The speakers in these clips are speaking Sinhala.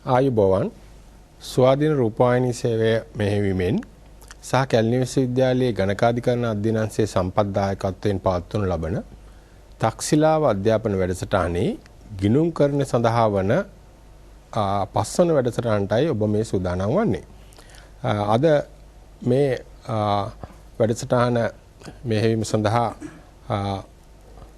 ආයුබෝවන් ස්වාධීන රූපවාහිනී සේවය මෙහෙයවීමෙන් සහ කැලණි විශ්වවිද්‍යාලයේ ගණකාධිකරණ අධ්‍යයනාංශයේ සම්පත්දායකත්වයෙන් පවත්වනු ලබන තක්ෂිලාව අධ්‍යාපන වැඩසටහනේ ගිණුම්කරණ සඳහා වන පස්වන වැඩසටහනටයි ඔබ මේ සූදානම් වන්නේ. අද මේ වැඩසටහන මෙහෙයවීම සඳහා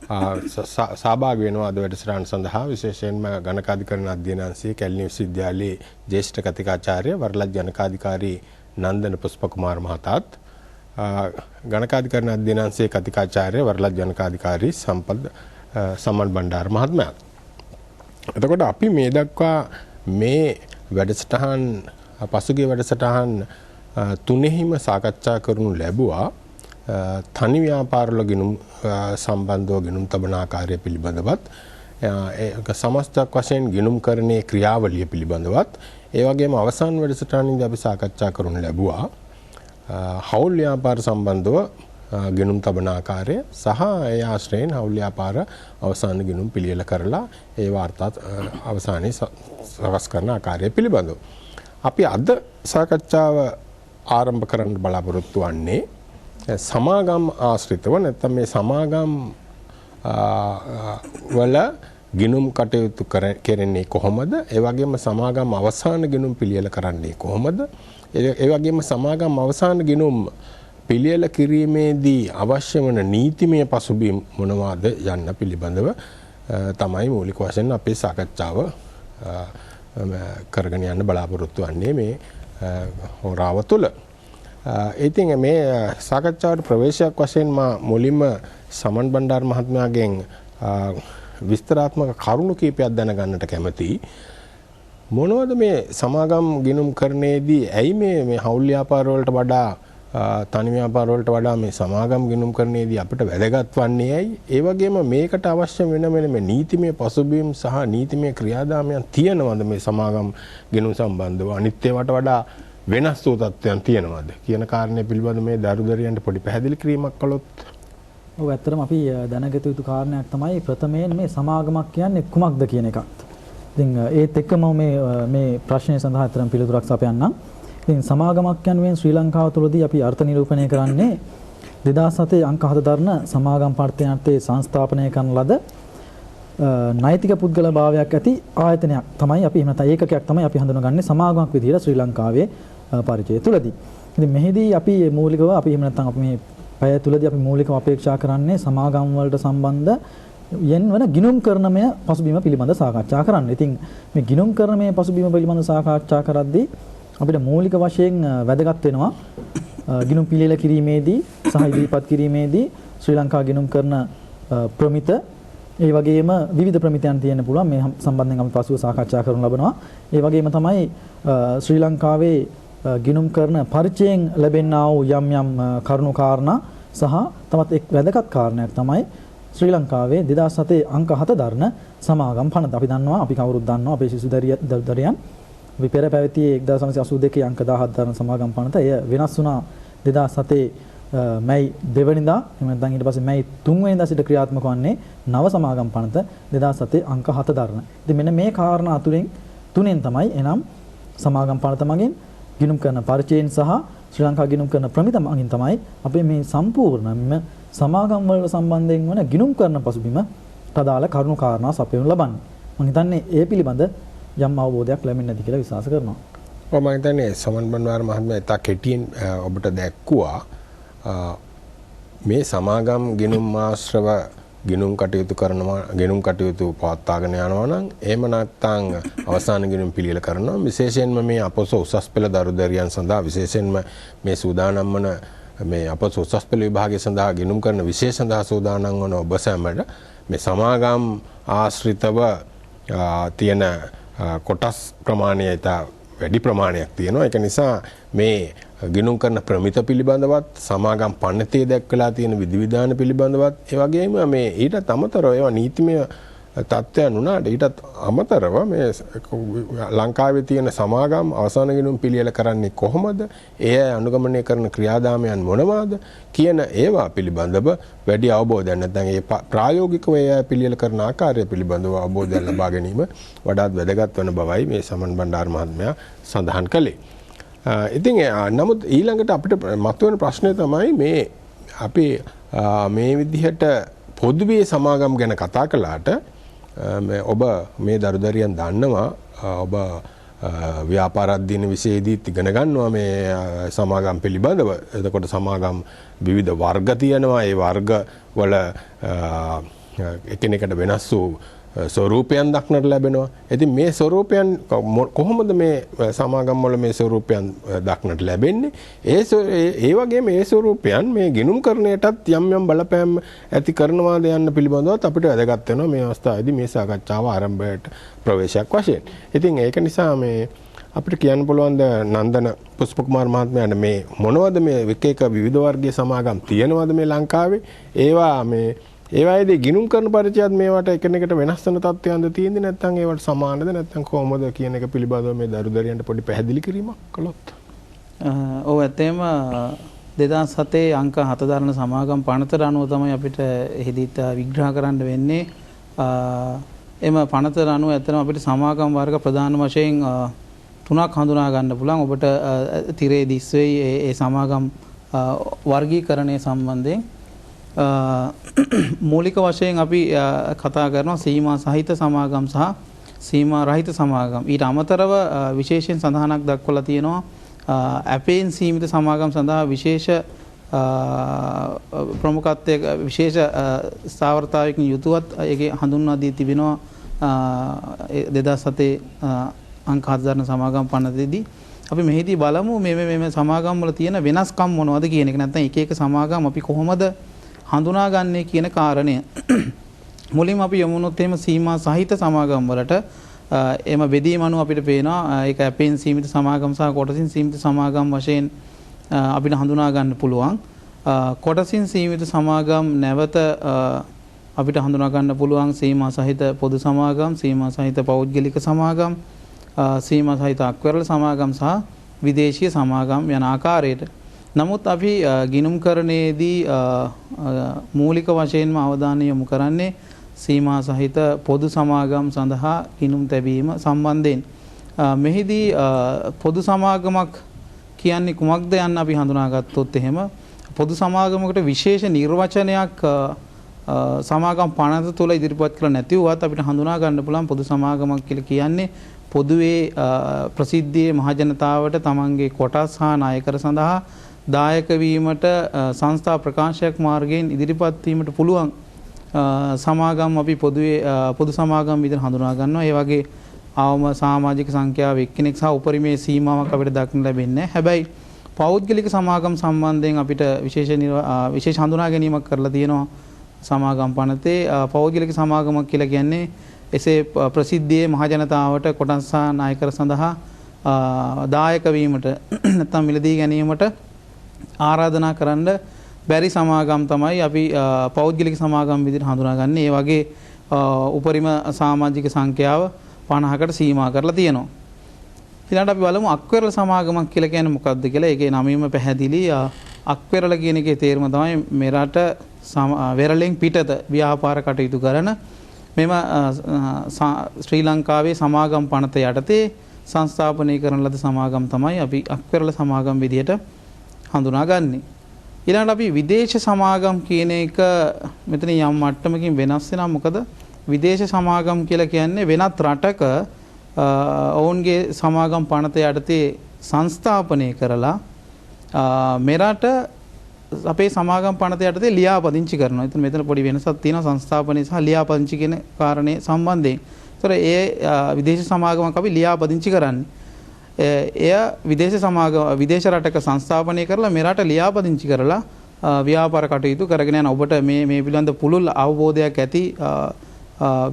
සහභාගී වෙනවා අද වැඩසටහන සඳහා විශේෂයෙන්ම ගණකාධිකරණ අධ්‍යයනාංශයේ කැලණි විශ්වවිද්‍යාලයේ ජ්‍යෙෂ්ඨ කතිකාචාර්ය වරලත් ජනකාධිකාරී නන්දන පුෂ්පකුමාර මහතාත් ගණකාධිකරණ අධ්‍යයනාංශයේ කතිකාචාර්ය වරලත් ජනකාධිකාරී සම්මන් බණ්ඩාර මහත්මයාත්. එතකොට අපි මේ දක්වා මේ වැඩසටහන් පසුගිය වැඩසටහන් තුනෙහිම සාකච්ඡා කරනු ලැබුවා තනි ව්‍යාපාරවල ගිණුම් සම්බන්ධව ගිණුම් තබන ආකාරය පිළිබඳවත් ඒක සමස්තයක් වශයෙන් ගිණුම්කරණයේ ක්‍රියාවලිය පිළිබඳවත් ඒ වගේම අවසාන වැඩසටහනින්දී අපි සාකච්ඡා කරනු ලැබුවා හවුල් ව්‍යාපාර සම්බන්ධව ගිණුම් තබන ආකාරය සහ ඒ ආශ්‍රයෙන් හවුල් ව්‍යාපාර අවසාන ගිණුම් පිළියෙල කරලා ඒ වාර්තා අවසානයේ සකස් කරන ආකාරය පිළිබඳව අපි අද සාකච්ඡාව ආරම්භ කරන්න බලාපොරොත්තු වෙන්නේ සමාගම් ආශ්‍රිතව නැත්නම් මේ සමාගම් වල ගිණුම් කටයුතු කරන්නේ කොහොමද? ඒ වගේම සමාගම් අවසාන ගිණුම් පිළියෙල කරන්නේ කොහොමද? ඒ වගේම සමාගම් අවසාන ගිණුම් පිළියෙල කිරීමේදී අවශ්‍ය වන නීතිමය පසුබිම් මොනවාද යන්න පිළිබඳව තමයි මූලික වශයෙන් අපේ සාකච්ඡාව කරගෙන යන්න බලාපොරොත්තු වෙන්නේ මේ හොරාව තුළ. ඉතින් මේ සාකච්ඡාවට ප්‍රවේශයක් වශයෙන් මා මුලින්ම සමන් බණ්ඩාර මහත්මයාගෙන් විස්තරාත්මක කරුණු කීපයක් දැනගන්නට කැමතියි. මොනවද මේ සමාගම් ගිණුම් කරන්නේදී ඇයි මේ හවුල් ව්‍යාපාර වලට වඩා තනි ව්‍යාපාර වලට වඩා මේ සමාගම් ගිණුම් කරන්නේදී අපිට වැදගත් වන්නේ ඇයි? ඒ වගේම මේකට අවශ්‍ය වෙන මේ නීතිමය පසුබිම් සහ නීතිමය ක්‍රියාදාමයන් තියෙනවද මේ සමාගම් ගිණුම් සම්බන්ධව අනිත් ඒවාට වඩා වෙනස් වූ තත්ත්වයන් තියෙනවද කියන කාරණේ පිළිබඳ මේ දරුදරියන්ට පොඩි පැහැදිලි කිරීමක් කළොත්. ඔව් ඇත්තටම අපි දැනගත යුතු කාරණයක් තමයි ප්‍රථමයෙන් මේ සමාගමක් කියන්නේ කුමක්ද කියන එකත්. ඉතින් ඒත් එක්කම මේ ප්‍රශ්නය සඳහා අතරම පිළිතුරක් සපයන්නම්. ඉතින් සමාගමක් කියන්නේ ශ්‍රී ලංකාව තුළදී අපි අර්ථ නිරූපණය කරන්නේ 2007 අංක 7 දරන සමාගම් පර්තනාර්ථයේ සංස්ථාපනය කරන ලද නෛතික පුද්ගල භාවයක් ඇති ආයතනයක් තමයි අපි එහෙම නැත්නම් ඒකකයක් තමයි අපි හඳුනගන්නේ සමාගමක් විදිහට ශ්‍රී ලංකාවේ පරිචය තුළදී. ඉතින් මෙහිදී අපි මූලිකව අපි එහෙම නැත්නම් අපි මේ පැය තුළදී අපි මූලිකව අපේක්ෂා කරන්නේ සමාගම් වලට සම්බන්ධ යෙන් වන ගිණුම් කරනමය පසුබිම පිළිබඳ සාකච්ඡා කරන්න. ඉතින් මේ ගිණුම් කරනමය පසුබිම පිළිබඳ සාකච්ඡා කරද්දී අපිට මූලික වශයෙන් වැදගත් වෙනවා ගිණුම් පිළියෙල කිරීමේදී සහ ඉදිරිපත් කිරීමේදී ශ්‍රී ලංකා ගිණුම් කරන ප්‍රමිත ඒ වගේම විවිධ ප්‍රමිතයන් තියෙන්න පුළුවන් මේ සම්බන්ධයෙන් අපි පසුව සාකච්ඡා කරනු ලබනවා. ඒ වගේම තමයි ශ්‍රී ලංකාවේ ගිණුම් කරන පරිචයෙන් ලැබෙනා වූ යම් කරුණු කාරණා සහ තවත් එක් වැදගත් කාරණයක් තමයි ශ්‍රී ලංකාවේ 2007 අංක 7 දරන සමාගම් පනත. අපි දන්නවා අපි කවුරුත් දන්නවා අපේ සිසු දරුදරියන් අපි පෙර පැවතියේ 1982 අංක 17 දරන සමාගම් පනත. එය වෙනස් වුණා 2007 මැයි 2 වෙනිදා එහෙම නැත්නම් ඊට පස්සේ මැයි 3 වෙනිදා සිට ක්‍රියාත්මක වන්නේ නව සමාගම් පනත 2007 අංක 7 දරන. ඉතින් මෙන්න මේ කාරණා තුනෙන් තමයි එනම් සමාගම් පනත මගින් ගිණුම් කරන පරිචයෙන් සහ ශ්‍රී ලංකා ගිණුම් කරන ප්‍රමිත මගින් තමයි අපි මේ සම්පූර්ණයෙන්ම සමාගම් වල සම්බන්ධයෙන් වන ගිණුම් කරන පසුබිම තදාල කරුණු කාරණා සපයනු ලබන්නේ. මම හිතන්නේ ඒ පිළිබඳ යම් අවබෝධයක් ලැබෙන්නේ නැති කියලා විශ්වාස කරනවා. මම හිතන්නේ සමන් බණ්ඩාර මහත්මයා ඉතා කෙටියෙන් ඔබට දැක්කුවා මේ සමාගම් ගිණුම් ආශ්‍රව ගිණුම් කටයුතු පවත්වාගෙන යනවා නම් එහෙම නැත්නම් අවසාන ගිණුම් පිළියෙල කරනවා විශේෂයෙන්ම මේ අපොස උසස් පෙළ දරුදරියන් සඳහා විශේෂයෙන්ම මේ සූදානම් වන මේ අපොස උසස් පෙළ විභාගය සඳහා ගිණුම් කරන විශේෂ සඳහා සූදානම් වන ඔබ සැමට මේ සමාගම් ආශ්‍රිතව තියෙන කොටස් ප්‍රමාණය ඉතා වැඩි ප්‍රමාණයක් තියෙනවා. ඒක නිසා මේ ගිණුම් කරන ප්‍රමිත පිළිබඳවත් සමාගම් පනතේ දැක්වලා තියෙන විධිවිධාන පිළිබඳවත් ඒ වගේම මේ ඊට අමතරව ඒවා නීතිමය තත්ත්වයන් වුණාට ඊටත් අමතරව මේ ලංකාවේ තියෙන සමාගම් අවසාන ගිණුම් පිළියෙල කරන්නේ කොහොමද? ඒ අනුගමනය කරන ක්‍රියාදාමයන් මොනවාද කියන ඒවා පිළිබඳව වැඩි අවබෝධයක් නැත්නම් ඒ ප්‍රායෝගිකව ඒ පිළියෙල කරන ආකාරය පිළිබඳව අවබෝධයක් ලබා ගැනීම වඩාත් වැදගත් වන බවයි මේ සමන් බණ්ඩාර මහත්මයා සඳහන් කළේ. ඉතින් නමුත් ඊළඟට අපිට මතුවෙන ප්‍රශ්නය තමයි මේ අපි මේ විදිහට පොදුවේ සමාගම් ගැන කතා කළාට ඔබ මේ දරුදරියන් දන්නවා ඔබ ව්‍යාපාර අධ්‍යයන විෂයේදීත් ඉගෙන ගන්නවා මේ සමාගම් පිළිබඳව. එතකොට සමාගම් විවිධ වර්ග තියෙනවා. ඒ වර්ග වල එකිනෙකට වෙනස් වූ ස්වරූපයන් දක්නට ලැබෙනවා. ඉතින් මේ ස්වරූපයන් කොහොමද මේ සමාගම් වල මේ ස්වරූපයන් දක්නට ලැබෙන්නේ? ඒ වගේම මේ ස්වරූපයන් මේ ගිණුම්කරණයටත් යම් යම් බලපෑම් ඇති කරනවාද යන්න පිළිබඳවත් අපිට වැදගත් වෙනවා මේ අවස්ථාවේදී මේ සාකච්ඡාව ආරම්භයට ප්‍රවේශයක් වශයෙන්. ඉතින් ඒක නිසා මේ අපිට කියන්න පුළුවන් නන්දන පුෂ්පකුමාර මහත්මයාට මේ මොනවද මේ එක විවිධ වර්ගයේ සමාගම් තියෙනවද මේ ලංකාවේ? ඒවායේදී ගිණුම් කරන පරිචයත් මේවට එකිනෙකට වෙනස් වෙන තත්ත්වයන්ද තියෙන්නේ නැත්නම් ඒවට සමානද නැත්නම් කොහොමද කියන එක පිළිබඳව මේ දරුදරියන්ට පොඩි පැහැදිලි කිරීමක් කළොත්. ඔව් ඇත්තේම 2007 අංක 7 දරන සමාගම් පනතට අනුව තමයි අපිට එහිදීත් විග්‍රහ කරන්න වෙන්නේ. එම පනතට අනුව ඇත්තටම අපිට සමාගම් වර්ග ප්‍රධාන වශයෙන් තුනක් හඳුනා ගන්න පුළුවන්. ඔබට තිරේ දිස් වෙයි ඒ සමාගම් වර්ගීකරණය සම්බන්ධයෙන්. මූලික වශයෙන් අපි කතා කරනවා සීමා සහිත සමාගම් සහ සීමා රහිත සමාගම්. ඊට අමතරව විශේෂයෙන් සඳහනක් දක්වලා තියෙනවා අපේන් සීමිත සමාගම් සඳහා විශේෂ ප්‍රමුඛත්වයක විශේෂ ස්ථාවරතාවයකින් යුතුවත් ඒකේ හඳුන්වා දී තිබෙනවා 2007 අංක 7 දරන සමාගම් පනතේදී. අපි මෙහිදී බලමු මේ සමාගම් වල තියෙන වෙනස්කම් මොනවද කියන එක. නැත්නම් එක එක සමාගම් අපි කොහොමද හඳුනාගන්නේ කියන කාරණය. මුලින්ම අපි යමුනොත් එහෙම සීමා සහිත සමාගම් වලට එම බෙදීම අනුව අපිට පේනවා ඒක අපෙන් සීමිත සමාගම් සහ කොටසින් සීමිත සමාගම් වශයෙන් අපිට හඳුනා ගන්න පුළුවන්. කොටසින් සීමිත සමාගම් නැවත අපිට හඳුනා ගන්න පුළුවන් සීමා සහිත පොදු සමාගම්, සීමා සහිත පෞද්ගලික සමාගම්, සීමා සහිත අක්වරල සමාගම් සහ විදේශීය සමාගම් යන ආකාරයට. නමුත් අපි ගිණුම්කරණයේදී මූලික වශයෙන්ම අවධානය යොමු කරන්නේ සීමා සහිත පොදු සමාගම් සඳහා ගිණුම් තැබීම සම්බන්ධයෙන්. මෙහිදී පොදු සමාගමක් කියන්නේ කුමක්ද යන්න අපි හඳුනාගත්තොත් එහෙම පොදු සමාගමකට විශේෂ නිර්වචනයක් සමාගම් පනත තුළ ඉදිරිපත් කළ නැති වුවත් අපිට හඳුනා ගන්න පුළුවන් පොදු සමාගමක් කියලා කියන්නේ පොදුවේ ප්‍රසිද්ධියේ මහජනතාවට තමන්ගේ කොටස් හා නායකර සඳහා දායක වීමට සංස්ථා ප්‍රකාශයක් මාර්ගයෙන් ඉදිරිපත් වීමට පුළුවන් සමාගම් අපි පොදු සමාගම් විදිහට හඳුනා ගන්නවා. ඒ වගේ අවම සමාජික සංඛ්‍යාව එක්කෙනෙක් සහ උපරිමයේ සීමාවක් අපිට දක්න ලැබෙන්නේ නැහැ. හැබැයි පෞද්ගලික සමාගම් සම්බන්ධයෙන් අපිට විශේෂ හඳුනා ගැනීමක් කරලා තියෙනවා සමාගම් පනතේ. පෞද්ගලික සමාගමක් කියලා කියන්නේ එසේ ප්‍රසිද්ධියේ මහජනතාවට කොටස් සහ නායකර සඳහා දායක වීමට නැත්නම් මිලදී ගැනීමට ආරාධනා කරන්න බැරි සමාගම් තමයි අපි පෞද්ගලික සමාගම් විදිහට හඳුනාගන්නේ. ඒ වගේ උපරිම සමාජික සංඛ්‍යාව 50කට සීමා කරලා තියෙනවා. ඊළඟට අපි බලමු අක්වෙරළ සමාගමක් කියලා කියන්නේ මොකක්ද කියලා. ඒකේ නමීම පැහැදිලි. අක්වෙරළ කියන එකේ තේරුම තමයි මෙරට වෙරළෙන් පිටත ව්‍යාපාර කටයුතු කරන මෙම ශ්‍රී ලංකාවේ සමාගම් පනත යටතේ සංස්ථාපනය කරන ලද සමාගම් තමයි අපි අක්වෙරළ සමාගම් විදිහට හඳුනාගන්නේ. ඊළඟට අපි විදේශ සමාගම් කියන එක මෙතන යම් මට්ටමකින් වෙනස් වෙනවා. මොකද විදේශ සමාගම් කියලා කියන්නේ වෙනත් රටක ඔවුන්ගේ සමාගම් පනත යටතේ සංස්ථාපනය කරලා මෙරට අපේ සමාගම් පනත යටතේ ලියාපදිංචි කරනවා. ඉතින් මෙතන පොඩි වෙනසක් තියෙනවා සංස්ථාපනය සහ ලියාපදිංචි කියන කාරණේ සම්බන්ධයෙන්. ඒතර ඒ විදේශ සමාගමක් අපි ලියාපදිංචි කරන්නේ. එය විදේශ රටක සංස්ථාපනය කරලා මෙරට ලියාපදිංචි කරලා ව්‍යාපාර කටයුතු කරගෙන යන ඔබට මේ පිළිබඳ පුළුල් අවබෝධයක් ඇති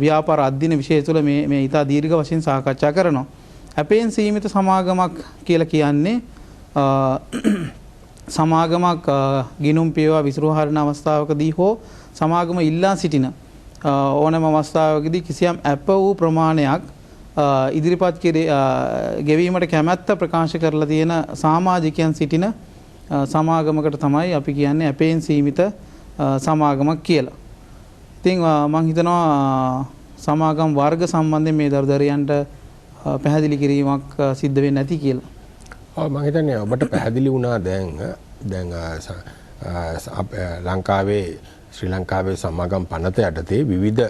ව්‍යාපාර අධ්‍යයන විෂය තුළ මේ ඉතා දීර්ඝ වශයෙන් සාකච්ඡා කරනවා. අපෙන් සීමිත සමාගමක් කියලා කියන්නේ සමාගමක් ගිණුම් පියවා විසිරුවා හරින අවස්ථාවකදී හෝ සමාගම ඉල්ලා සිටින ඕනෑම අවස්ථාවකදී කිසියම් අප වූ ප්‍රමාණයක් ඉදිරිපත් ගෙවීමට කැමැත්ත ප්‍රකාශ කරලා තියෙන සමාජිකයන් සිටින සමාගමකට තමයි අපි කියන්නේ අපේන් සීමිත සමාගමක් කියලා. ඉතින් මම හිතනවා සමාගම් වර්ග සම්බන්ධයෙන් මේ දරුදරියන්ට පැහැදිලි කිරීමක් සිද්ධ වෙන්නේ නැති කියලා. ඔව් මම හිතන්නේ ඔබට පැහැදිලි වුණා දැන් ලංකාවේ ශ්‍රී ලංකාවේ සමාගම් පනත යටතේ විවිධ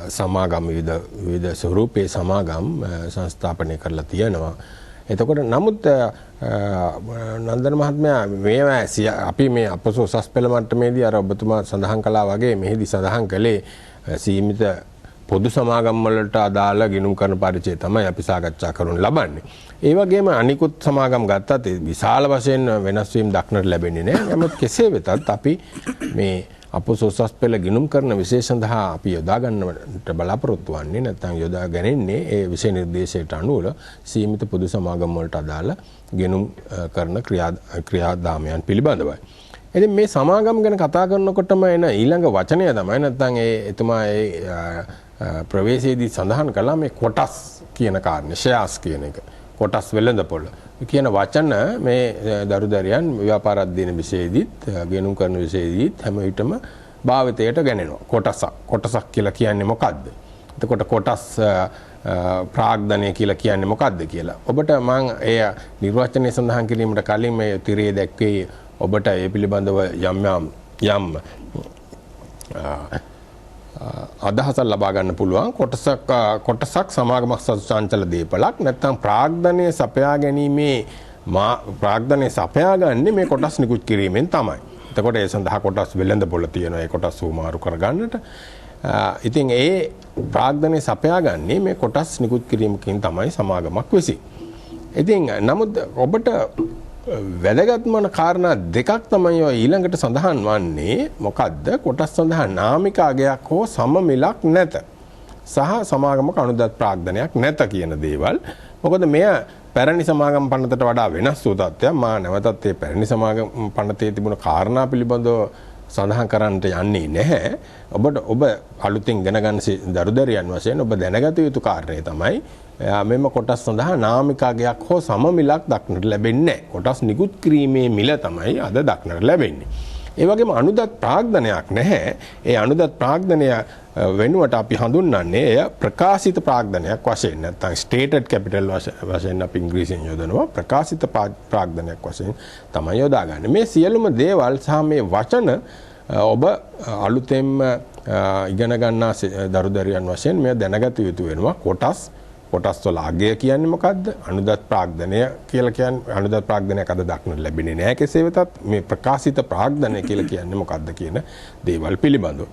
සමාගම් විවිධ ස්වරූපයේ සමාගම් සංස්ථාපනය කරලා තියෙනවා. එතකොට නමුත් නන්දන මහත්මයා මේවා අපි මේ අපසෝ උසස් පෙළ මට්ටමේදී අර ඔබතුමා සඳහන් කළා වගේ මෙහිදී සඳහන් කළේ සීමිත පොදු සමාගම් වලට අදාළ ගිණුම් කරන පරිචය තමයි අපි සාකච්ඡා කරනු ලබන්නේ. ඒ වගේම අනිකුත් සමාගම් ගත්තත් විශාල වශයෙන් වෙනස් වීම දක්නට ලැබෙන්නේ නැහැ. නමුත් කෙසේ වෙතත් අපි මේ අපොස උසස් පෙළ ගිණුම් කරන විශේෂ සඳහා අපි යොදා ගන්නට බලාපොරොත්තු වෙන්නේ නැත්නම් යොදා ගැනීමේ ඒ විශේෂ නිර්දේශයට අනුව සීමිත පොදු සමාගම් වලට අදාළ ගිණුම් කරන ක්‍රියාදාමයන් පිළිබඳවයි. ඉතින් මේ සමාගම් ගැන කතා කරනකොටම එන ඊළඟ වචනය තමයි නැත්නම් එතුමා ප්‍රවේශයේදී සඳහන් කළා මේ කොටස් කියන කාරණේ ෂෙයාර්ස් කියන එක. කොටස් වෙළඳපොළ කියන වචන මේ දරුදරියන් ව්‍යාපාර අධ්‍යයන විෂයේදීත් ගෙනුම් කරන විෂයේදීත් හැම විටම භාවිතයට ගැනෙනවා. කොටසක් කියලා කියන්නේ මොකද්ද? එතකොට කොටස් ප්‍රාග්ධනය කියලා කියන්නේ මොකද්ද කියලා. ඔබට මම ඒ නිර්වචනය සඳහන් කිරීමට කලින් මේ තිරයේ දැක්වේ ඔබට ඒ පිළිබඳව යම් අදහසක් ලබා ගන්න පුළුවන්. කොටසක් සමාගමක් සතුචාන්චල දීපලක් නැත්නම් ප්‍රාග්ධනය සපයා ගැනීමේ ප්‍රාග්ධනය සපයා ගන්නේ මේ කොටස් නිකුත් කිරීමෙන් තමයි. එතකොට ඒ සඳහා කොටස් වෙළඳපොළ තියෙනවා. ඒ කොටස් සූමාරු කරගන්නට. ඉතින් ඒ ප්‍රාග්ධනය සපයා ගන්නේ මේ කොටස් නිකුත් කිරීමකින් තමයි සමාගමක් වෙසි. ඉතින් නමුත් ඔබට වැදගත්ම කාරණා දෙකක් තමයි ඊළඟට සඳහන් වන්නේ. මොකද්ද? කොටස් සඳහා නාමික අගයක් හෝ සම මිලක් නැත. සහ සමාගමක අනුදත් ප්‍රාග්ධනයක් නැත කියන දේවල්. මොකද මෙය පැරණි සමාගම් පනතට වඩා වෙනස් වූ තත්ත්වයක්. මා නැවතත් මේ පැරණි සමාගම් පනතේ තිබුණ කාරණා පිළිබඳව සඳහන් කරන්නට යන්නේ නැහැ. ඔබ අලුතින් ඉගෙන ගන්න දරුදරියන් වශයෙන් ඔබ දැනගත යුතු කාරණේ තමයි මෙම කොටස් සඳහා නාමික අගයක් හෝ සම මිලක් දක්නට ලැබෙන්නේ නැහැ. කොටස් නිකුත් කිරීමේ මිල තමයි අද දක්නට ලැබෙන්නේ. ඒ වගේම අනුදත් ප්‍රාග්ධනයක් නැහැ. ඒ අනුදත් ප්‍රාග්ධනය වෙනුවට අපි හඳුන්වන්නේ එය ප්‍රකාශිත ප්‍රාග්ධනයක් වශයෙන්. නැත්නම් ස්ටේටඩ් කැපිටල් වශයෙන් අපි ඉංග්‍රීසියෙන් යොදනවා. ප්‍රකාශිත ප්‍රාග්ධනයක් වශයෙන් තමයි යොදාගන්නේ. මේ සියලුම දේවල් සහ මේ වචන ඔබ අලුතෙන්ම ඉගෙන ගන්නා දරුදරියන් වශයෙන් මේ දැනගත යුතු වෙනවා. කොටස් වල අගය කියන්නේ මොකද්ද? අනුදත් ප්‍රාග්ධනය කියලා කියන්නේ අනුදත් ප්‍රාග්ධනයක් අද දක්නට ලැබෙන්නේ නැහැ. කෙසේ වෙතත් මේ ප්‍රකාශිත ප්‍රාග්ධනය කියලා කියන්නේ මොකද්ද කියන දේවල් පිළිබඳව.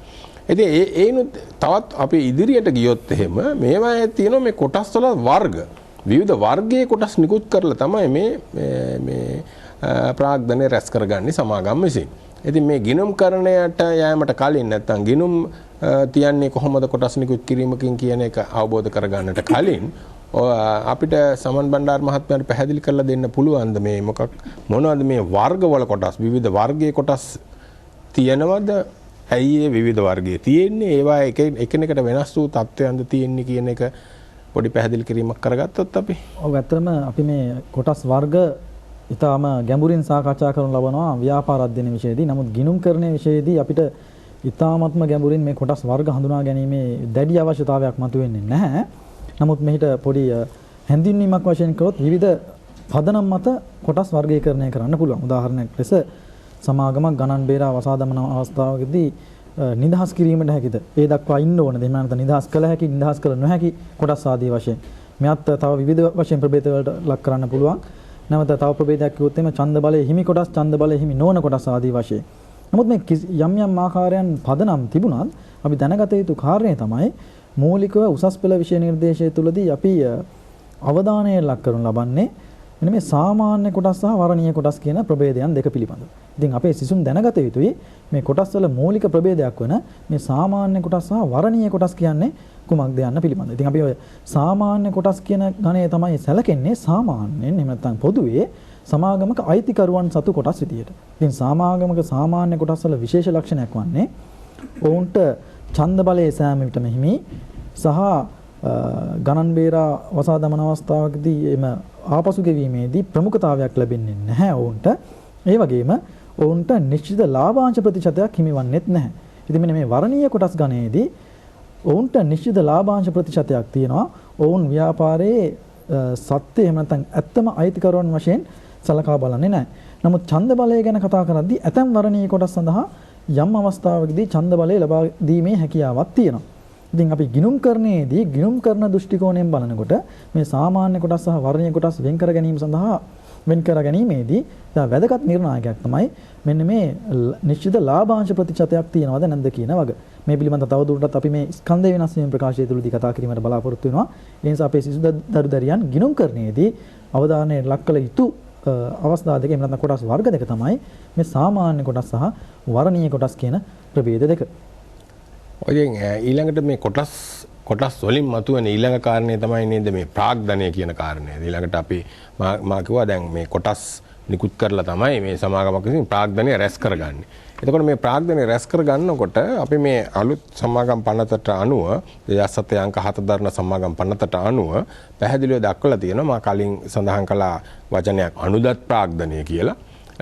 ඉතින් ඒනුත් තවත් අපි ඉදිරියට ගියොත් එහෙම මේවායේ තියෙන මේ කොටස් වල වර්ග විවිධ වර්ගයේ කොටස් නිකුත් කරලා තමයි මේ ප්‍රාග්ධනය රැස් කරගන්නේ සමාගම් විසින්. ඉතින් මේ ගිණුම් කරණයට යෑමට කලින් නැත්නම් ගිණුම් තියන්නේ කොහොමද කොටස් නිකුත් කිරීමකින් කියන එක අවබෝධ කරගන්නට කලින් අපිට සමන් බණ්ඩාර මහත්මයාට පැහැදිලි කරලා දෙන්න පුළුවන්ද මේ මොනවද මේ වර්ගවල කොටස් විවිධ වර්ගයේ කොටස් තියෙනවද? ඇයි ඒ විවිධ වර්ගයේ තියෙන්නේ? ඒවා එකිනෙකට වෙනස් වූ තත්ත්වයන්ද තියෙන්නේ කියන එක පොඩි පැහැදිලි කිරීමක් කරගත්තොත් අපි. ඔව් ඇත්තටම අපි මේ කොටස් වර්ග ඊටාම ගැඹුරින් සාකච්ඡා කරන ලබනවා ව්‍යාපාර අධ්‍යයන විෂයේදී. නමුත් ගිණුම් කරන විෂයේදී අපිට ඊටාමත්ම ගැඹුරින් මේ කොටස් වර්ග හඳුනා ගැනීමේ දැඩි අවශ්‍යතාවයක් මතුවෙන්නේ නැහැ. නමුත් මෙහිට පොඩි හැඳින්වීමක් වශයෙන් කරොත් විවිධ පදනම් මත කොටස් වර්ගීකරණය කරන්න පුළුවන්. උදාහරණයක් ලෙස සමාගමක් ගණන් බේරා වසා දමන අවස්ථාවකදී නිදහස් කිරීමට හැකිද? ඒ දක්වා ඉන්න ඕනද? එහෙම නැත්නම් නිදහස් කළ හැකි, නිදහස් කළ නොහැකි කොටස් ආදී වශයෙන්. මෙයත් තව විවිධ වශයෙන් ප්‍රභේද වලට ලක් කරන්න පුළුවන්. නැවත තව ප්‍රභේදයක් කිව්වොත් එimhe ඡන්ද බලයේ හිමි කොටස්, ඡන්ද බලයේ හිමි නොවන කොටස් ආදී වශයෙන්. නමුත් මේ යම් ආකාරයන් පදනම් තිබුණත් අපි දැනගත යුතු කාරණේ තමයි මූලිකව උසස් පෙළ විෂය නිර්දේශය තුළදී අපි අවධානය ලක් කරනු ලබන්නේ මෙන්න මේ සාමාන්‍ය කොටස් සහ වර්ණීය කොටස් කියන ප්‍රභේදයන් දෙක පිළිබඳව. ඉතින් අපේ සිසුන් දැනගත යුතුයි මේ කොටස් වල මූලික ප්‍රභේදයක් වන මේ සාමාන්‍ය කොටස් සහ වර්ණීය කොටස් කියන්නේ කුමක්ද යන්න පිළිබඳව. ඉතින් අපි ඔය සාමාන්‍ය කොටස් කියන ගණය තමයි සැලකෙන්නේ සාමාන්‍යයෙන් එහෙම නැත්නම් පොදුවේ සමාගමක අයිතිකරුවන් සතු කොටස් විදියට. ඉතින් සමාගමක සාමාන්‍ය කොටස් වල විශේෂ ලක්ෂණයක් වන්නේ ඔවුන්ට ඡන්ද බලයේ සෑම විටම හිමි සහ ගණන් බේරා වසා දමන අවස්ථාවකදී එම ආපසු ගෙවීමේදී ප්‍රමුඛතාවයක් ලැබෙන්නේ නැහැ ඔවුන්ට. ඒ වගේම ඔවුන්ට නිශ්චිත ලාභාංශ ප්‍රතිශතයක් හිමිවන්නේත් නැහැ. ඉතින් මෙන්න මේ වර්ණීය කොටස් ගණයේදී ඔවුන්ට නිශ්චිත ලාභාංශ ප්‍රතිශතයක් තියෙනවා. ඔවුන් ව්‍යාපාරයේ සත්‍ය එහෙම නැත්නම් ඇත්තම අයිතිකරුවන් වශයෙන් සලකා බලන්නේ නැහැ. නමුත් ඡන්ද බලය ගැන කතා කරද්දී ඇතැම් වර්ණීය කොටස් සඳහා යම් අවස්ථාවකදී ඡන්ද බලය ලබා දීමේ හැකියාවක් තියෙනවා. ඉතින් අපි ගිණුම් කරන්නේදී ගිණුම් කරන දෘෂ්ටි කෝණයෙන් බලනකොට මේ සාමාන්‍ය කොටස් සහ වර්ණීය කොටස් වෙන් කර ගැනීම සඳහා වෙන් කර ගැනීමේදී වැදගත් නිර්ණායකයක් තමයි මෙන්න මේ නිශ්චිත ලාභාංශ ප්‍රතිශතයක් තියෙනවද නැද්ද කියන වග. මේ පිළිබඳව තවදුරටත් අපි මේ ස්කන්ධ වෙනස් වීම ප්‍රකාශය තුළදී කතා කිරීමට බලාපොරොත්තු වෙනවා. ඒ නිසා අපේ සිසු දරුදරියන් ගිණුම් කරන්නේදී අවධානය ලක් කළ යුතු අවස්ථා දෙක එහෙම නැත්නම් කොටස් වර්ග දෙක තමයි මේ සාමාන්‍ය කොටස් සහ වර්ණීය කොටස් කියන ප්‍රභේද දෙක. ඔයෙන් ඊළඟට මේ කොටස් වලින් මතුවෙන ඊළඟ කාරණේ තමයි නේද මේ ප්‍රාග්ධනය කියන කාරණය. ඊළඟට අපි මා කිව්වා දැන් මේ කොටස් නිකුත් කරලා තමයි මේ සමාගමක් විසින් ප්‍රාග්ධනය රැස් කරගන්නේ. එතකොට මේ ප්‍රාග්ධනය රැස් කරගන්නකොට අපි මේ අලුත් සමාගම් පනතට අනුව 2007 අංක 7 දරන සමාගම් පනතට අනුව පැහැදිලිව දක්වලා තියෙනවා මා කලින් සඳහන් කළ වචනයක් අනුදත් ප්‍රාග්ධනය කියලා.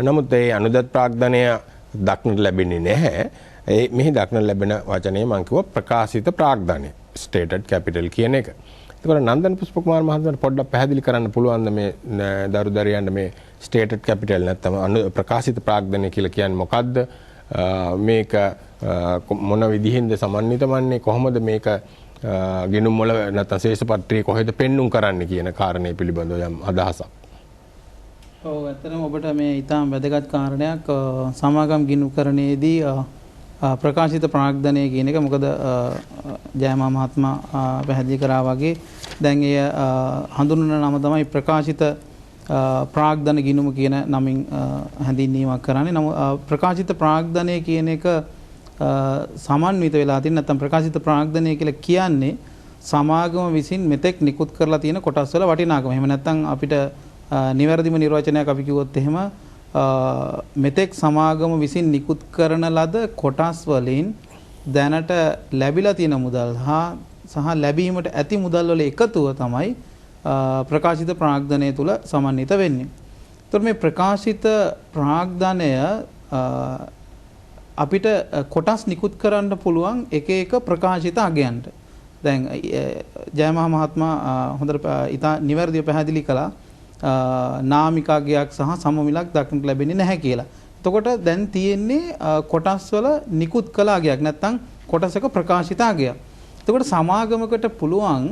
නමුත් ඒ අනුදත් ප්‍රාග්ධනය දක්නට ලැබෙන්නේ නැහැ. මෙහි දක්නට ලැබෙන වචනේ මම කිව්වා ප්‍රකාශිත ප්‍රාග්ධනය stated capital කියන එක. ඒකවල නන්දන පුෂ්ප කුමාර මහත්මයාට පොඩ්ඩක් පැහැදිලි කරන්න පුළුවන්ද මේ දරුදරියන්ට මේ stated capital නැත්නම් ප්‍රකාශිත ප්‍රාග්ධනය කියලා කියන්නේ මොකද්ද? මේක මොන විදිහින්ද සමන්විත වන්නේ කොහොමද මේක ගිණුම් වල නැත්නම් ශේෂපත්‍රයේ කොහෙද පෙන්눔 කරන්නේ කියන කාරණේ පිළිබඳව යම් අදහසක්. ඔව් ඇත්තටම ඔබට මේ ඊටාම් වැදගත් කාරණයක් සමාගම් ගිණුම්කරණයේදී ප්‍රකාශිත ප්‍රාග්ධනය කියන එක මොකද ජයමා මහත්මයා පැහැදිලි කරා වගේ දැන් එය හඳුන්වන නම තමයි ප්‍රකාශිත ප්‍රාග්ධන ගිණුම කියන නමින් හැඳින්වීමක් කරන්නේ. නමුත් ප්‍රකාශිත ප්‍රාග්ධනය කියන එක සමන්විත වෙලා තියෙන නැත්නම් ප්‍රකාශිත ප්‍රාග්ධනය කියලා කියන්නේ සමාගම විසින් මෙතෙක් නිකුත් කරලා තියෙන කොටස් වල වටිනාකම. එහෙම නැත්නම් අපිට නිවැරදිම නිර්වචනයක් අපි කිව්වොත් එහෙම මෙතෙක් සමාගම විසින් නිකුත් කරන ලද කොටස් වලින් දැනට ලැබිලා තියෙන මුදල් සහ ලැබීමට ඇති මුදල් වල එකතුව තමයි ප්‍රකාශිත ප්‍රාග්ධනය තුල සමන්විත වෙන්නේ. ඒතර මේ ප්‍රකාශිත ප්‍රාග්ධනය අපිට කොටස් නිකුත් කරන්න පුළුවන් එක එක ප්‍රකාශිත අගයන්ට. දැන් ජයමහා මහත්මයා හොඳට ඉතා නිවැරදිව පැහැදිලි කළා නාමික අගයක් සහ සමමිලක් දක්නට ලැබෙන්නේ නැහැ කියලා. එතකොට දැන් තියෙන්නේ කොටස් වල නිකුත් කළ අගයක් නැත්නම් කොටසක ප්‍රකාශිත අගයක්. එතකොට සමාගමකට පුළුවන්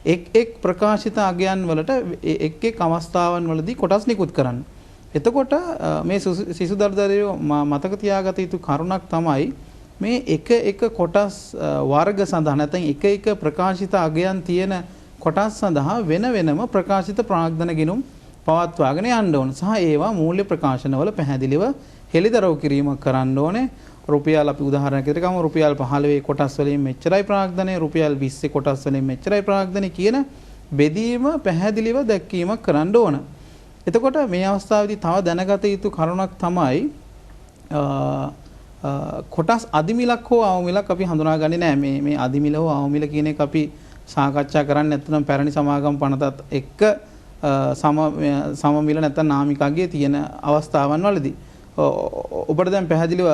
එක් ප්‍රකාශිත අගයන් වලට එක් අවස්ථාවන් වලදී කොටස් නිකුත් කරන්න. එතකොට මේ සිසු දරුදරියෝ මතක තියාගත යුතු කරුණක් තමයි මේ එක කොටස් වර්ග සඳහා නැත්නම් එක ප්‍රකාශිත අගයන් තියෙන කොටස් සඳහා වෙන වෙනම ප්‍රකාශිත ප්‍රාග්ධන ගිණුම් පවත්වාගෙන යන්න ඕන. සහ ඒවා මූල්‍ය ප්‍රකාශනවල පැහැදිලිව හෙළිදරව් කිරීමක් කරන්න ඕනේ. රුපියල් අපි උදාහරණයක් විදිහට ගමු රුපියල් 15 කොටස් වලින් මෙච්චරයි ප්‍රාග්ධනය, රුපියල් 20 කොටස් වලින් මෙච්චරයි ප්‍රාග්ධනය කියන බෙදීම පැහැදිලිව දැක්වීමක් කරන්න ඕන. එතකොට මේ අවස්ථාවේදී තව දැනගත යුතු කරුණක් තමයි කොටස් අදිමිලක් හෝ අවමිලක් අපි හඳුනාගන්නේ නැහැ. මේ අදිමිල හෝ අවමිල කියන එක අපි සාකච්ඡා කරන්නේ නැත්නම් පැරණි සමාගම් පනතත් එක්ක සමමිල නැත්නම් නාමිකගේ තියෙන අවස්ථාවන් වලදී ඔබට දැන් පැහැදිලිව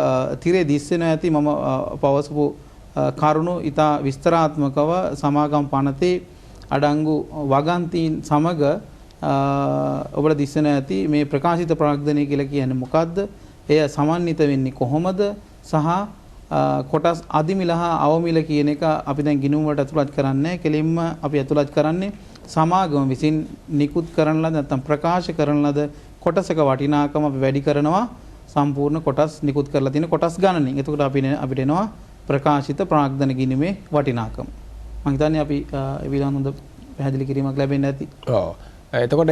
තිරේ දිස්සෙන ඇති මම පවසපු කරුණු ඉතා විස්තරාත්මකව සමාගම් පනතේ අඩංගු වගන්තීන් සමග ඔබට දිස්සෙන ඇති මේ ප්‍රකාශිත ප්‍රාග්ධනය කියලා කියන්නේ මොකද්ද? එය සමන්විත වෙන්නේ කොහොමද? සහ කොටස් අදිමිල හා අවමිල කියන එක අපි දැන් ගිණුම් වලට ඇතුළත් කරන්නේ කෙලින්ම අපි ඇතුළත් කරන්නේ සමාගම විසින් නිකුත් කරන ලද නැත්නම් ප්‍රකාශ කරන ලද කොටසක වටිනාකම අපි වැඩි කරනවා සම්පූර්ණ කොටස් නිකුත් කරලා තියෙන කොටස් ගණනින්. එතකොට අපිට එනවා ප්‍රකාශිත ප්‍රාග්ධන ගිණුමේ වටිනාකම. මම හිතන්නේ අපි ඒ විදිහට හොඳ පැහැදිලි කිරීමක් ලැබෙන්න ඇති. ඔව්. එතකොට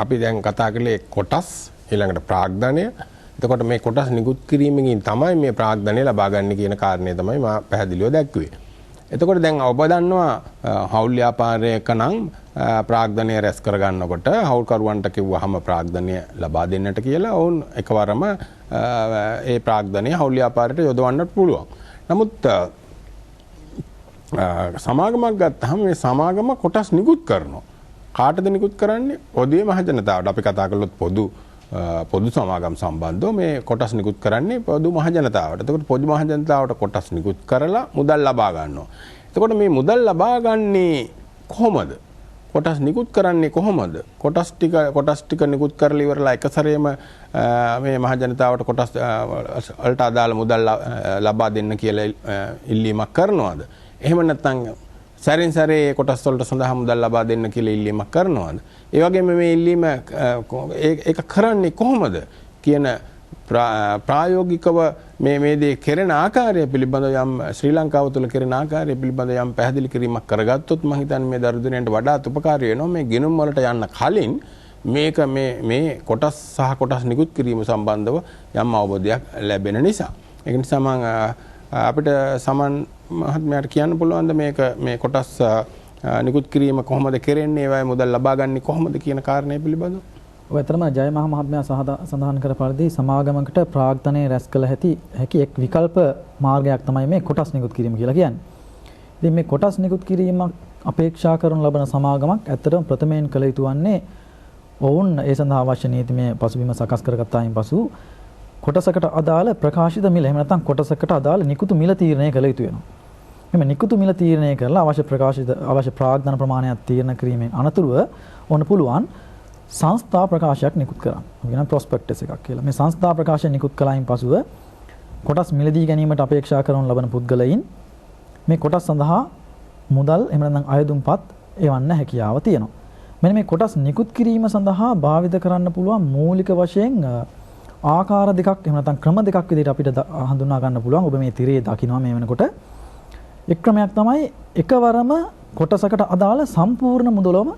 අපි දැන් කතා කළේ කොටස් ඊළඟට ප්‍රාග්ධනය. එතකොට මේ කොටස් නිකුත් කිරීමකින් තමයි මේ ප්‍රාග්ධනය ලබා ගන්න කියන කාරණේ තමයි මම පැහැදිලිව දැක්ුවේ. එතකොට දැන් ඔබ දන්නවා හවුල් ව්‍යාපාරයක නම් ප්‍රාග්ධනය රැස් කරගන්නකොට හවුල්කරුවන්ට කිව්වහම ප්‍රාග්ධනය ලබා දෙන්නට කියලා ඔවුන් එකවරම ඒ ප්‍රාග්ධනය හවුල් ව්‍යාපාරයට යොදවන්නට පුළුවන්. නමුත් සමාගමක් ගත්තහම මේ සමාගම කොටස් නිකුත් කරනවා. කාටද නිකුත් කරන්නේ? පොදුවේ මහජනතාවට. අපි කතා කළොත් පොදු සමාගම් සම්බන්ධව මේ කොටස් නිකුත් කරන්නේ පොදු මහජනතාවට. එතකොට පොදු මහජනතාවට කොටස් නිකුත් කරලා මුදල් ලබා ගන්නවා. එතකොට මේ මුදල් ලබා ගන්නේ කොහොමද? කොටස් නිකුත් කරන්නේ කොහොමද? කොටස් ටික නිකුත් කරලා ඉවරලා එක සැරේම මේ මහජනතාවට කොටස් වලට අදාළ මුදල් ලබා දෙන්න කියලා ඉල්ලීමක් කරනවද? එහෙම නැත්නම් සැරින් සැරේ කොටස් වලට සඳහා මුදල් ලබා දෙන්න කියලා ඉල්ලීමක් කරනවද? ඒ වගේම මේ ඉල්ලීම ඒක කරන්නේ කොහොමද කියන ප්‍රායෝගිකව මේ දේ කෙරෙන ආකාරය පිළිබඳව යම් ශ්‍රී ලංකාව තුළ කෙරෙන ආකාරය පිළිබඳව යම් පැහැදිලි කිරීමක් කරගත්තොත් මම හිතන්නේ මේ දරුදිනේට වඩාත් උපකාරී වෙනවා. මේ ගිණුම් වලට යන්න කලින් මේක මේ කොටස් සහ කොටස් නිකුත් කිරීම සම්බන්ධව යම් අවබෝධයක් ලැබෙන නිසා. ඒක නිසා මම අපිට සමන් මහත්මයාට කියන්න පුළුවන්ද මේ කොටස් නිකුත් කිරීම කොහොමද කෙරෙන්නේ, ඒවයි මුදල් ලබා ගන්නේ කොහොමද කියන කාරණය පිළිබඳව? ඔය ඇත්තටම ජය මහ මහත්මයා සඳහන් කර පරිදි සමාගමකට ප්‍රාග්ධනය රැස් කළ හැකි එක් විකල්ප මාර්ගයක් තමයි මේ කොටස් නිකුත් කිරීම කියලා කියන්නේ. ඉතින් මේ කොටස් නිකුත් කිරීමක් අපේක්ෂා කරන ලබන සමාගමක් ඇත්තටම ප්‍රථමයෙන් කළ යුතු වන්නේ ඔවුන් ඒ සඳහා අවශ්‍ය නීතිමය පසුබිම සකස් කරගත්තායින් පසු කොටසකට අදාළ ප්‍රකාශිත මිල එහෙම නැත්නම් කොටසකට අදාළ නිකුතු මිල තීරණය කළ යුතු වෙනවා. මේ නිකුතු මිල තීරණය කරලා අවශ්‍ය ප්‍රාග්ධන ප්‍රමාණයක් තීරණය කිරීමෙන් අනතුරුව ඕන පුළුවන් සංස්ථා ප්‍රකාශයක් නිකුත් කරන්න. අපි කියන ප්‍රොස්පෙක්ටස් එකක් කියලා. මේ සංස්ථා ප්‍රකාශය නිකුත් කළායින් පසුව කොටස් මිලදී ගැනීමට අපේක්ෂා කරන ලබන පුද්ගලයින් මේ කොටස් සඳහා මුදල් එහෙම නැත්නම් අයදුම්පත් එවන්න හැකියාව තියෙනවා. මෙන්න මේ කොටස් නිකුත් කිරීම සඳහා භාවිත කරන්න පුළුවන් මූලික වශයෙන් ආකාර දෙකක් එහෙම නැත්නම් ක්‍රම දෙකක් විදිහට අපිට හඳුනා ගන්න පුළුවන්. ඔබ මේ තිරේ දකිනවා මේ වෙනකොට. එක් ක්‍රමයක් තමයි එකවරම කොටසකට අදාළ සම්පූර්ණ මුදලම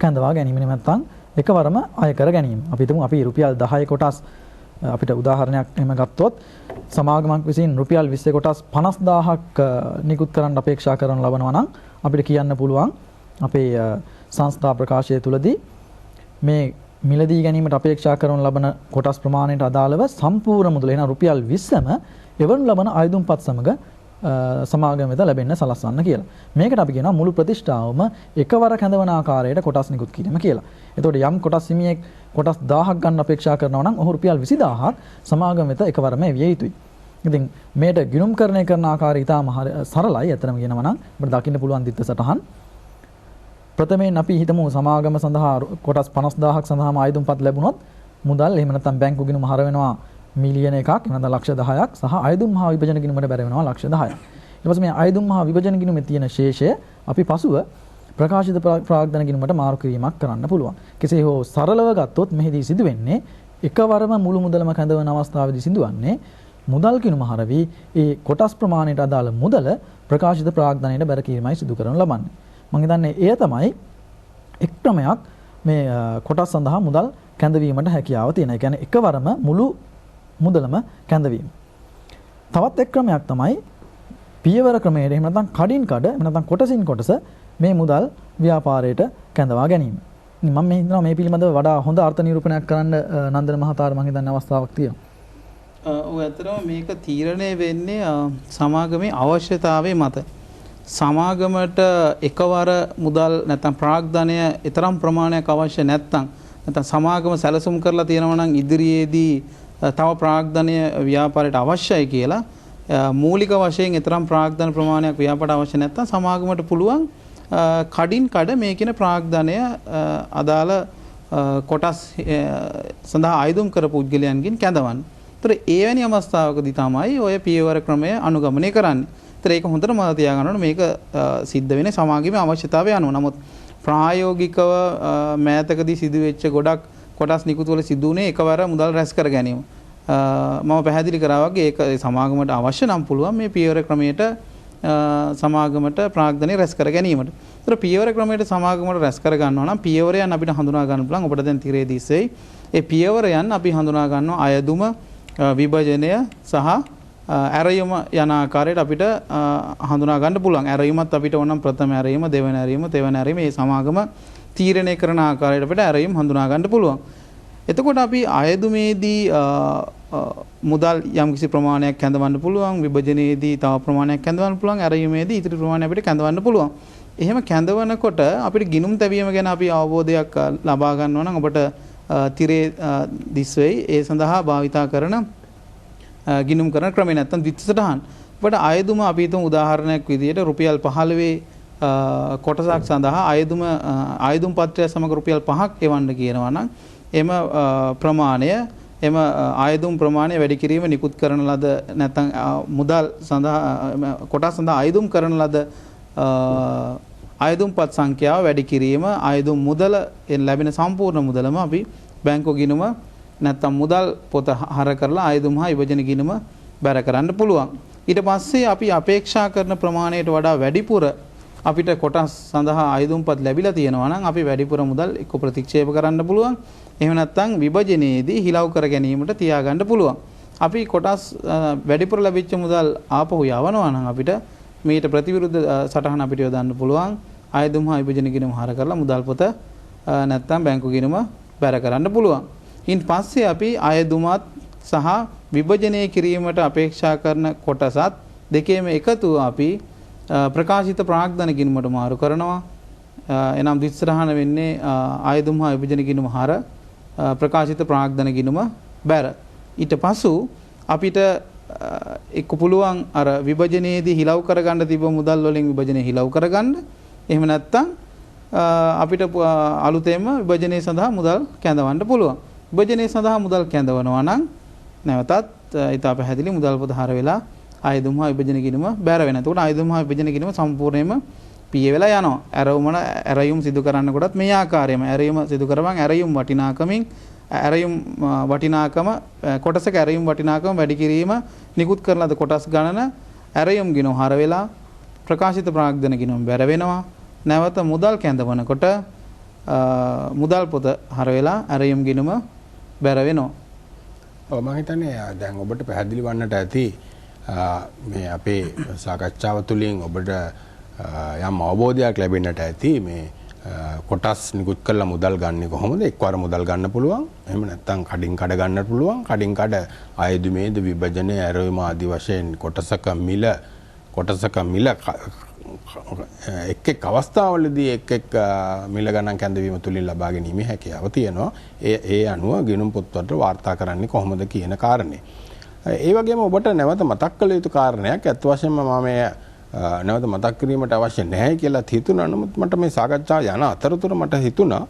කැඳවා ගැනීම. නැත්නම් එකවරම අය කර ගැනීම. අපි හිතමු අපි රුපියල් 10 කොටස් අපිට උදාහරණයක් එහෙම ගත්තොත් සමාගමක් විසින් රුපියල් 20 කොටස් 50000ක් නිකුත් කරන්න අපේක්ෂා කරන ලබනවා නම් අපිට කියන්න පුළුවන් අපේ සංස්ථා ප්‍රකාශය තුලදී මේ මිලදී ගැනීමට අපේක්ෂා කරන ලබන කොටස් ප්‍රමාණයට අදාළව සම්පූර්ණ මුදල එහෙනම් රුපියල් 20ම එවන ලබන අයදුම්පත් සමග සමාගම වෙත ලැබෙන්න සලස්වන්න කියලා. මේකට අපි කියනවා මුළු ප්‍රතිෂ්ඨාවම එකවර කැඳවන ආකාරයට කොටස් නිකුත් කිරීම කියලා. එතකොට යම් කොටස් හිමියෙක් කොටස් 1000ක් ගන්න අපේක්ෂා කරනවා නම් ඔහු රුපියල් 20000ක් සමාගම වෙත එකවරම විය යුතුයි. ඉතින් මේට ගිණුම්කරණය කරන ආකාරය ඉතාම සරලයි. අතරම කියනවා නම් අපිට දකින්න පුළුවන් දිත්ත සටහන්. ප්‍රථමයෙන් අපි හිතමු සමාගම සඳහා කොටස් 50000ක් සඳහාම ආයුධම්පත් ලැබුණොත් මුදල් එහෙම නැත්නම් බැංකු ගිණුම හර වෙනවා මිලියන එකක් එහෙම නැත්නම් ලක්ෂ 10ක් සහ ආයුධම් හා විභජන ගිණුමට බැර වෙනවා ලක්ෂ 10ක්. ඊට පස්සේ මේ ආයුධම් හා විභජන ගිණුමේ තියෙන ශේෂය අපි පසුව ප්‍රකාශිත ප්‍රාග්ධන ගිණුමට මාරු කිරීමක් කරන්න පුළුවන්. කෙසේ හෝ සරලව ගත්තොත් මෙහිදී සිදුවෙන්නේ එකවරම මුළු මුදලම කැඳවන අවස්ථාවේදී සිදුවන්නේ මුදල් ගිණුම හරවි ඒ කොටස් ප්‍රමාණයට අදාළ මුදල ප්‍රකාශිත ප්‍රාග්ධනයට බැර කිරීමයි සිදු කරනු ලබන්නේ. මම හිතන්නේ එය තමයි එක් ක්‍රමයක් මේ කොටස් සඳහා මුදල් කැඳවීමට හැකියාව තියෙන. ඒ කියන්නේ එකවරම මුළු මුදලම කැඳවීම. තවත් එක් ක්‍රමයක් තමයි පියවර ක්‍රමයට එහෙම නැත්නම් කඩින් කඩ එහෙම නැත්නම් කොටසින් කොටස මේ මුදල් ව්‍යාපාරයට කැඳවා ගැනීම. මම මේ හිතනවා මේ පිළිබඳව වඩා හොඳ අර්ථ නිරූපණයක් කරන්න නන්දන මහතාට මම හිතන්නේ අවස්ථාවක් තියෙනවා. ඔය ඇත්තටම මේක තීරණය වෙන්නේ සමාගමේ අවශ්‍යතාවය මත. සමාගමට එකවර මුදල් නැත්නම් ප්‍රාග්ධනය ඊතරම් ප්‍රමාණයක් අවශ්‍ය නැත්නම් සමාගම සැලසුම් කරලා තියෙනවා නම් ඉදිරියේදී තව ප්‍රාග්ධනය ව්‍යාපාරයට අවශ්‍යයි කියලා මූලික වශයෙන් ඊතරම් ප්‍රාග්ධන ප්‍රමාණයක් ව්‍යාපාරයට අවශ්‍ය නැත්නම් සමාගමට පුළුවන් කඩින් කඩ මේ කියන ප්‍රාග්ධනය අදාළ කොටස් සඳහා ආයුධම් කරපු පුද්ගලයන්ගෙන් කැඳවන්න. ඒතර එවැනි අවස්ථාවකදී තමයි ඔය පියවර ක්‍රමය අනුගමනය කරන්නේ. ඒතර ඒක හොඳට මතක තියාගන්න ඕනේ මේක සිද්ධ වෙන්නේ සමාගමේ අවශ්‍යතාවය අනුව. නමුත් ප්‍රායෝගිකව මෑතකදී සිදුවෙච්ච ගොඩක් කොටස් නිකුත් වල සිදුුනේ එකවර මුදල් රැස් කර ගැනීම. මම පැහැදිලි කරා වගේ ඒක සමාගමට අවශ්‍ය නම් පුළුවන් මේ පියවර ක්‍රමයට සමාගමට ප්‍රාග්ධනය රැස් කර ගැනීමට. ඒතර පියවර ක්‍රමයට සමාගමට රැස් කර ගන්නවා නම් පියවරයන් අපිට හඳුනා ගන්න පුළුවන්. ඔබට දැන් තිරේ දිස්සේ ඒ පියවරයන් අපි හඳුනා ගන්නවා අයදුම විභජනය සහ ඇරයුම යන ආකාරයට අපිට හඳුනා ගන්න පුළුවන්. ඇරයුමත් අපිට ඕනම් ප්‍රථම ඇරයුම, දෙවන ඇරයුම, තෙවන ඇරයුම මේ සමාගම තීරණය කරන ආකාරයට අපිට ඇරයුම් හඳුනා ගන්න පුළුවන්. එතකොට අපි අයදුමේදී මුදල් යම්කිසි ප්‍රමාණයක් කැඳවන්න පුළුවන්, විභජනයේදී තව ප්‍රමාණයක් කැඳවන්න පුළුවන්, ඇරයුමේදී ඉතිරි ප්‍රමාණය අපිට කැඳවන්න පුළුවන්. එහෙම කැඳවනකොට අපිට ගිණුම් තැබීම ගැන අපි අවබෝධයක් ලබා ගන්නවා නම් ඔබට තිරේ දිස් වෙයි. ඒ සඳහා භාවිතා කරන ගිණුම් කරන ක්‍රමය නැත්නම් ද්විත්ව සටහන්. ඔබට අයදුම අපි හිතමු උදාහරණයක් විදිහට රුපියල් 15 කොටසක් සඳහා අයදුම් පත්‍රය සමග රුපියල් 5ක් එවන්න කියනවා නම් එම ප්‍රමාණය එම ආයදුම් ප්‍රමාණය වැඩි කිරීම නිකුත් කරන ලද නැත්නම් මුදල් සඳහා කොටස් සඳහා ආයදුම් කරන ලද ආයදුම්පත් සංඛ්‍යාව වැඩි කිරීම ආයදුම් මුදල ලැබෙන සම්පූර්ණ මුදලම අපි බැංකුව ගිණුම නැත්නම් මුදල් පොත හර කරලා ආයදුම් හා විභජන ගිණුම බැර කරන්න පුළුවන්. ඊට පස්සේ අපි අපේක්ෂා කරන ප්‍රමාණයට වඩා වැඩිපුර අපිට කොටස් සඳහා ආයදුම්පත් ලැබිලා තියෙනවා නම් අපි වැඩිපුර මුදල් එක්ක ප්‍රතික්ෂේප කරන්න පුළුවන්. එහෙම නැත්නම් විභජනයේදී හිලව් කර ගැනීමට තියාගන්න පුළුවන්. අපි කොටස් වැඩිපුර ලැබිච්ච මුදල් ආපහු යවනවා නම් අපිට මේට ප්‍රතිවිරුද්ධ සටහන අපිට යොදන්න පුළුවන්. ආයදුම් හා විභජන ගිණුම හර කරලා මුදල් පොත නැත්නම් බැංකු ගිණුම බැර කරන්න පුළුවන්. ඉන් පස්සේ අපි ආයදුමත් සහ විභජනය කිරීමට අපේක්ෂා කරන කොටසත් දෙකේම එකතුව අපි ප්‍රකාශිත ප්‍රාග්ධන ගිණුමට මාරු කරනවා. එනම් ද්විත්සරහන වෙන්නේ ආයදුම් හා විභජන ගිණුම හර ප්‍රකාශිත ප්‍රාග්ධන ගිණුම බැර. ඊට පසු අපිට එක්ක පුළුවන් අර විභජනයේදී හිලව් කරගන්න තිබ්බ මුදල් වලින් විභජනය හිලව් කරගන්න. එහෙම නැත්නම් අපිට අලුතෙන්ම විභජනය සඳහා මුදල් කැඳවන්න පුළුවන්. විභජනය සඳහා මුදල් කැඳවනවා නම් නැවතත් ඊට පැහැදිලි මුදල් පොත හර වෙලා ආයදුම් හා විභජන ගිණුම බැර වෙනවා. එතකොට ආයදුම් හා විභජන ගිණුම සම්පූර්ණයෙන්ම පිය වෙලා යනවා. ඇරයුම් සිදු කරන්න කොටත් මේ ආකාරයෙන්ම ඇරයුම සිදු කරපන් ඇරයුම් වටිනාකමින් ඇරයුම් වටිනාකම කොටසක ඇරයුම් වටිනාකම වැඩි කිරීම නිකුත් කරන ලද කොටස් ගණන ඇරයුම් ගිණුම හර වෙලා ප්‍රකාශිත ප්‍රාග්ධන ගිණුම බැර වෙනවා. නැවත මුදල් කැඳවනකොට මුදල් පොත හර වෙලා ඇරයුම් ගිණුම බැර වෙනවා. ඔව් මම හිතන්නේ දැන් ඔබට පැහැදිලි වන්නට ඇති මේ අපේ සාකච්ඡාව තුළින් ඔබට යම් අවබෝධයක් ලැබෙන්නට ඇති මේ කොටස් නිකුත් කරලා මුදල් ගන්න කොහොමද? එක්වර මුදල් ගන්න පුළුවන්. එහෙම නැත්නම් කඩින් කඩ ගන්නට පුළුවන්. කඩින් කඩ ආයදුමේද විභජනය ඇරයුම ආදී වශයෙන් කොටසක මිල එක් අවස්ථාවලදී එක් මිල ගණන් කැඳවීම තුලින් ලබා ගැනීමේ හැකියාව තියෙනවා. ඒ අනුව ගිණුම් පොත්වලට වාර්තා කරන්නේ කොහොමද කියන කාරණේ. ඒ වගේම ඔබට නැවත මතක් කළ යුතු කාරණයක් අත් වශයෙන්ම මම නැවත මතක් කිරීමට අවශ්‍ය නැහැ කියලා හිතුණා. නමුත් මට මේ සාකච්ඡාව යන අතරතුර මට හිතුණා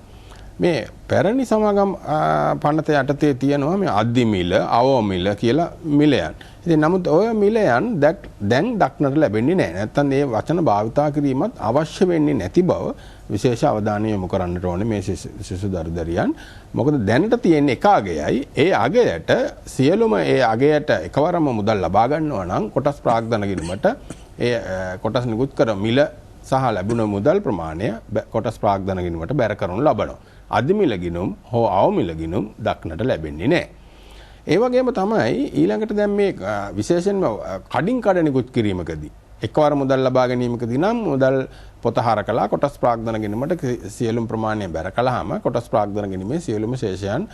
මේ පැරණි සමාගම් පනත යටතේ තියෙනවා මේ අධි මිල, අවම මිල කියලා මිලයන්. ඉතින් නමුත් ඔය මිලයන් දැන් දක්නට ලැබෙන්නේ නැහැ. නැත්තම් මේ වචන භාවිතා කිරීමත් අවශ්‍ය වෙන්නේ නැති බව විශේෂ අවධානය යොමු කරන්නට ඕනේ මේ සිසු දරුදරියන්. මොකද දැනට තියෙන එක අගයයි ඒ අගයට සියලුම ඒ අගයට එකවරම මුදල් ලබා ගන්නවා නම් කොටස් ප්‍රාග්ධන ගිණුමට ඒ කොටස් නිකුත් කර මිල සහ ලැබුණ මුදල් ප්‍රමාණය කොටස් ප්‍රාග්ධන ගිණුමට බැර කරනු ලබනවා. අධි මිල ගිණුම් හෝ අවම මිල ගිණුම් දක්නට ලැබෙන්නේ නැහැ. ඒ වගේම තමයි ඊළඟට දැන් මේ විශේෂයෙන්ම කඩින් කඩ නිකුත් කිරීමකදී එකවර මුදල් ලබා ගැනීමකදී නම් මුදල් පොත හර කළා කොටස් ප්‍රාග්ධන ගිණුමට සියලුම ප්‍රමාණය බැර කළාම කොටස් ප්‍රාග්ධන ගිණුමේ සියලුම ශේෂයන්